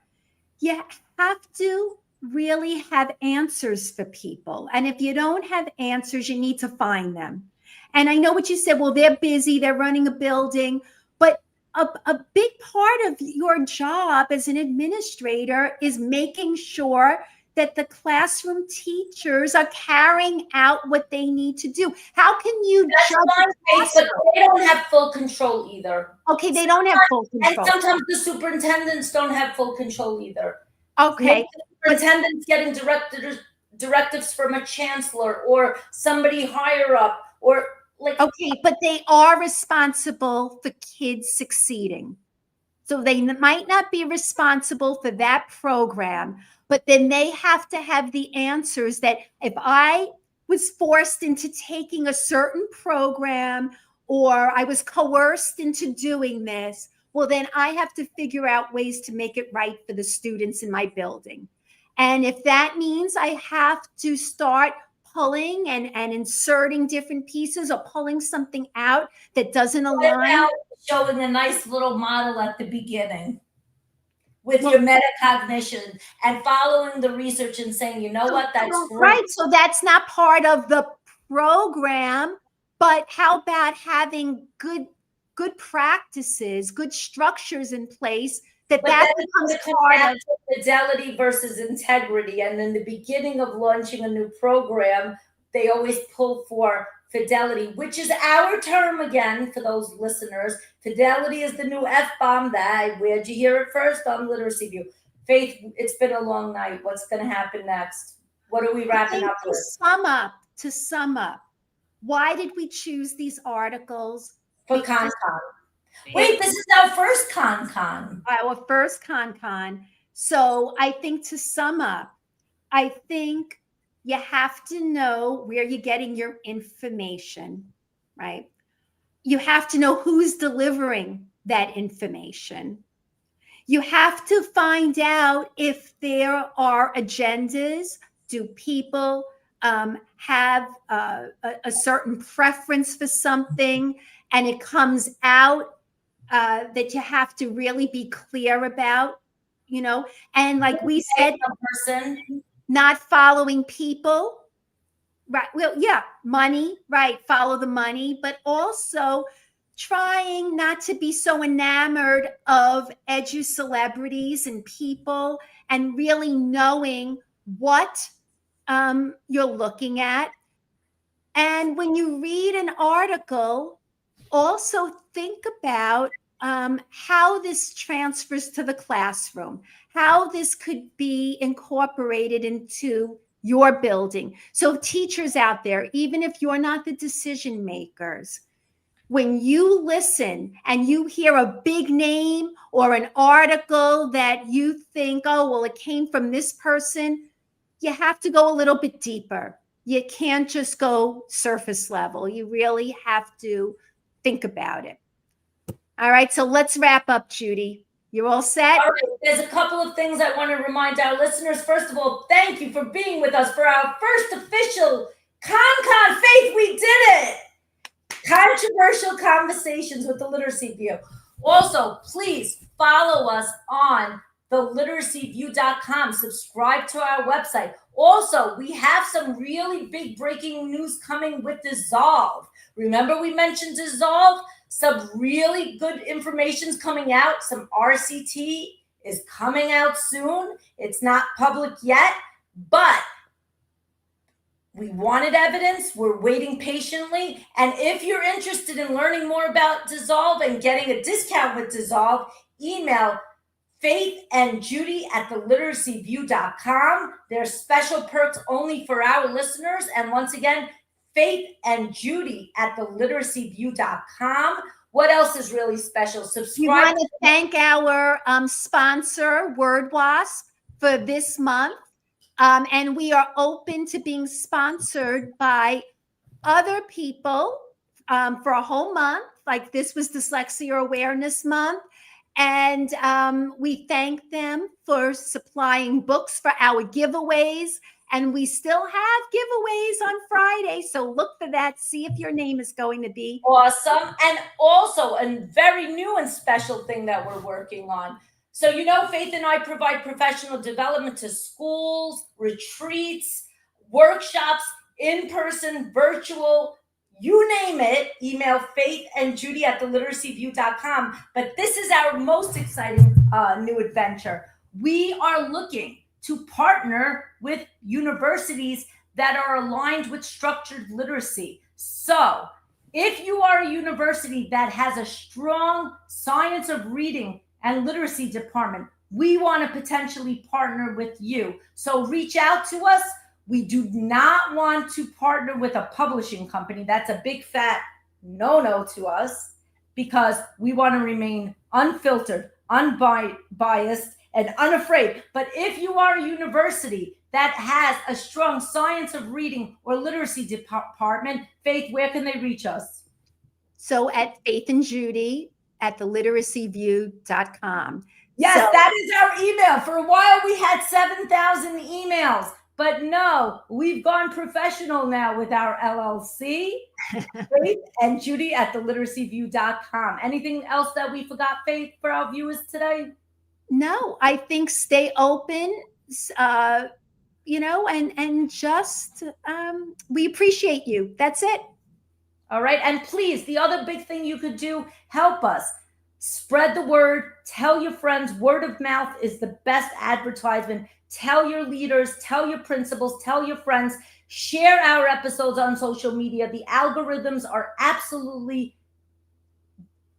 You have to really have answers for people. And if you don't have answers, you need to find them. And I know what you said, well, they're busy, they're running a building, but a big part of your job as an administrator is making sure that the classroom teachers are carrying out what they need to do. How can you judge? But they don't have full control either. Okay, they don't have full control. And sometimes the superintendents don't have full control either. Okay. The superintendent's getting directives from a chancellor or somebody higher up, or okay, but they are responsible for kids succeeding. So they might not be responsible for that program, but then they have to have the answers that if I was forced into taking a certain program or I was coerced into doing this, well, then I have to figure out ways to make it right for the students in my building. And if that means I have to start pulling and inserting different pieces or pulling something out that doesn't align. Showing a nice little model at the beginning. with your metacognition and following the research and saying, you know what, that's great. Right. So that's not part of the program, but how about having good practices, good structures in place that becomes part of fidelity versus integrity. And in the beginning of launching a new program, they always pull for fidelity, which is our term again for those listeners. Fidelity is the new F-bomb. Where'd you hear it first? On Literacy View. Faith, it's been a long night. What's going to happen next? What are we wrapping up with? To sum up, why did we choose these articles? For ConCon. Wait, this is our first ConCon. Our first ConCon. So I think to sum up, I think you have to know where you're getting your information, right? You have to know who's delivering that information. You have to find out if there are agendas. Do people have a certain preference for something, and it comes out that you have to really be clear about, and like we said, not following people, right? Well, yeah, money, right? Follow the money, but also trying not to be so enamored of edu celebrities and people, and really knowing what you're looking at. And when you read an article, also think about how this transfers to the classroom, how this could be incorporated into your building. So teachers out there, even if you're not the decision makers, when you listen and you hear a big name or an article that you think, oh, well, it came from this person, you have to go a little bit deeper. You can't just go surface level. You really have to think about it. All right, so let's wrap up, Judy. You're all set? All right, there's a couple of things I want to remind our listeners. First of all, thank you for being with us for our first official ConCon. Faith, we did it! Controversial Conversations with the Literacy View. Also, please follow us on theliteracyview.com. Subscribe to our website. Also, we have some really big breaking news coming with Dissolve. Remember we mentioned Dissolve? Some really good information's coming out. Some RCT is coming out soon. It's not public yet, but we wanted evidence. We're waiting patiently. And if you're interested in learning more about Dissolve and getting a discount with Dissolve, email Faith and Judy at theliteracyview.com. There's special perks only for our listeners. And once again, Faith and Judy at theliteracyview.com. What else is really special? Subscribe. We want to thank our sponsor, WordWasp, for this month. And we are open to being sponsored by other people for a whole month. Like this was Dyslexia Awareness Month. And we thank them for supplying books for our giveaways. And we still have giveaways on Friday. So look for that. See if your name is going to be awesome. And also a very new and special thing that we're working on. So, Faith and I provide professional development to schools, retreats, workshops, in-person, virtual, you name it. Email Faith and Judy at theliteracyview.com. But this is our most exciting new adventure. We are looking to partner with universities that are aligned with structured literacy. So if you are a university that has a strong science of reading and literacy department, we want to potentially partner with you. So reach out to us. We do not want to partner with a publishing company. That's a big fat no-no to us because we want to remain unfiltered, unbiased, and unafraid. But if you are a university that has a strong science of reading or literacy department, Faith, where can they reach us? So at Faith and Judy at theliteracyview.com. Yes, that is our email. For a while, we had 7,000 emails. But no, we've gone professional now with our LLC. Faith and Judy at theliteracyview.com. Anything else that we forgot, Faith, for our viewers today? No, I think stay open, and just we appreciate you. That's it. All right. And please, the other big thing you could do, help us. Spread the word. Tell your friends. Word of mouth is the best advertisement. Tell your leaders, tell your principals, tell your friends. Share our episodes on social media. The algorithms are absolutely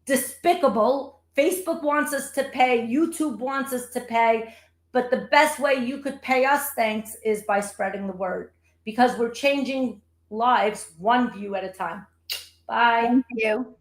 despicable. Facebook wants us to pay. YouTube wants us to pay. But the best way you could pay us thanks is by spreading the word, because we're changing lives one view at a time. Bye. Thank you.